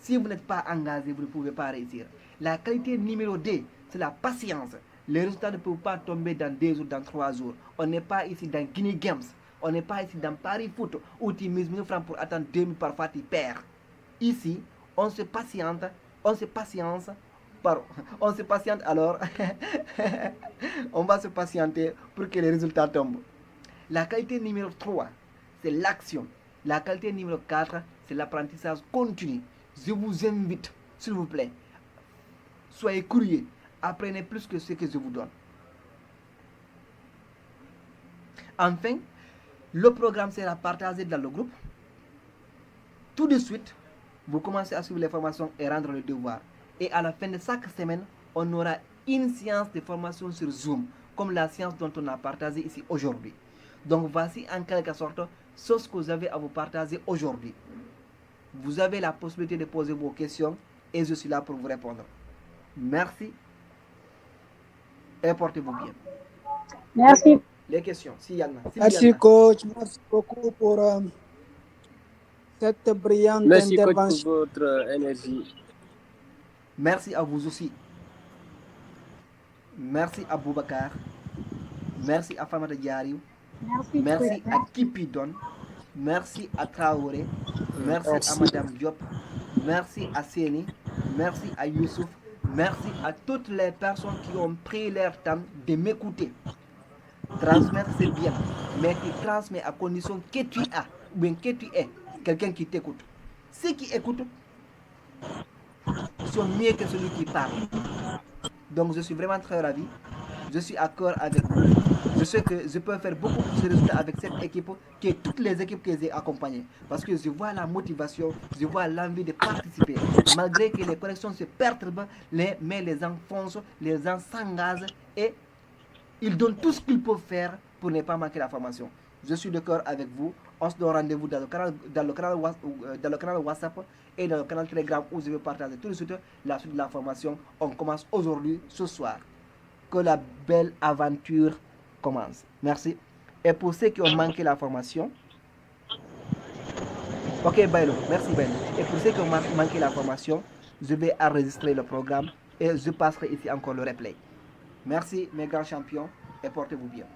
Si vous n'êtes pas engagé, vous ne pouvez pas réussir. La qualité numéro 2, c'est la patience. Les résultats ne peuvent pas tomber dans 2 jours, dans 3 jours. On n'est pas ici dans Guinea Games. On n'est pas ici dans Paris Foot où tu mises 1000 francs pour attendre 2000, parfois tu perds. Ici, on se patiente, on se patiente, alors on va se patienter pour que les résultats tombent. La qualité numéro 3, c'est l'action. La qualité numéro 4, c'est l'apprentissage continu. Je vous invite, s'il vous plaît, soyez curieux, apprenez plus que ce que je vous donne. Enfin, le programme sera partagé dans le groupe. Tout de suite, vous commencez à suivre les formations et rendre le devoir. Et à la fin de chaque semaine, on aura une séance de formation sur Zoom, comme la séance dont on a partagé ici aujourd'hui. Donc voici en quelque sorte ce que vous avez à vous partager aujourd'hui. Vous avez la possibilité de poser vos questions et je suis là pour vous répondre. Merci et portez-vous bien. Merci. Les questions, s'il y en a. Merci coach, merci beaucoup pour cette brillante Merci intervention. coach pour votre énergie. Merci à vous aussi. Merci à Boubacar. Merci à Famata Diariou. Merci à Kipidon. Merci à Traoré. Merci à Madame Diop. Merci à Séni. Merci à Youssouf. Merci à toutes les personnes qui ont pris leur temps de m'écouter. Transmettre c'est bien, mais tu transmets à condition que tu as, ou bien que tu es quelqu'un qui t'écoute. Ceux qui écoutent sont mieux que celui qui parle. Donc je suis vraiment très ravi. Je suis à cœur avec vous. Je sais que je peux faire beaucoup plus de résultats avec cette équipe que toutes les équipes que j'ai accompagnées. Parce que je vois la motivation, je vois l'envie de participer. Malgré que les connexions se perturbent, mais les gens foncent, les gens s'engagent et ils donnent tout ce qu'ils peuvent faire pour ne pas manquer la formation. Je suis de cœur avec vous. On se donne rendez-vous dans le canal WhatsApp et dans le canal Telegram où je vais partager tout de suite la suite de la formation. On commence aujourd'hui, ce soir. Que la belle aventure commence. Merci. Et pour ceux qui ont manqué la formation, Ok, Bailo, merci Bailo. Et pour ceux qui ont manqué la formation, je vais enregistrer le programme et je passerai ici encore le replay. Merci mes grands champions et portez-vous bien.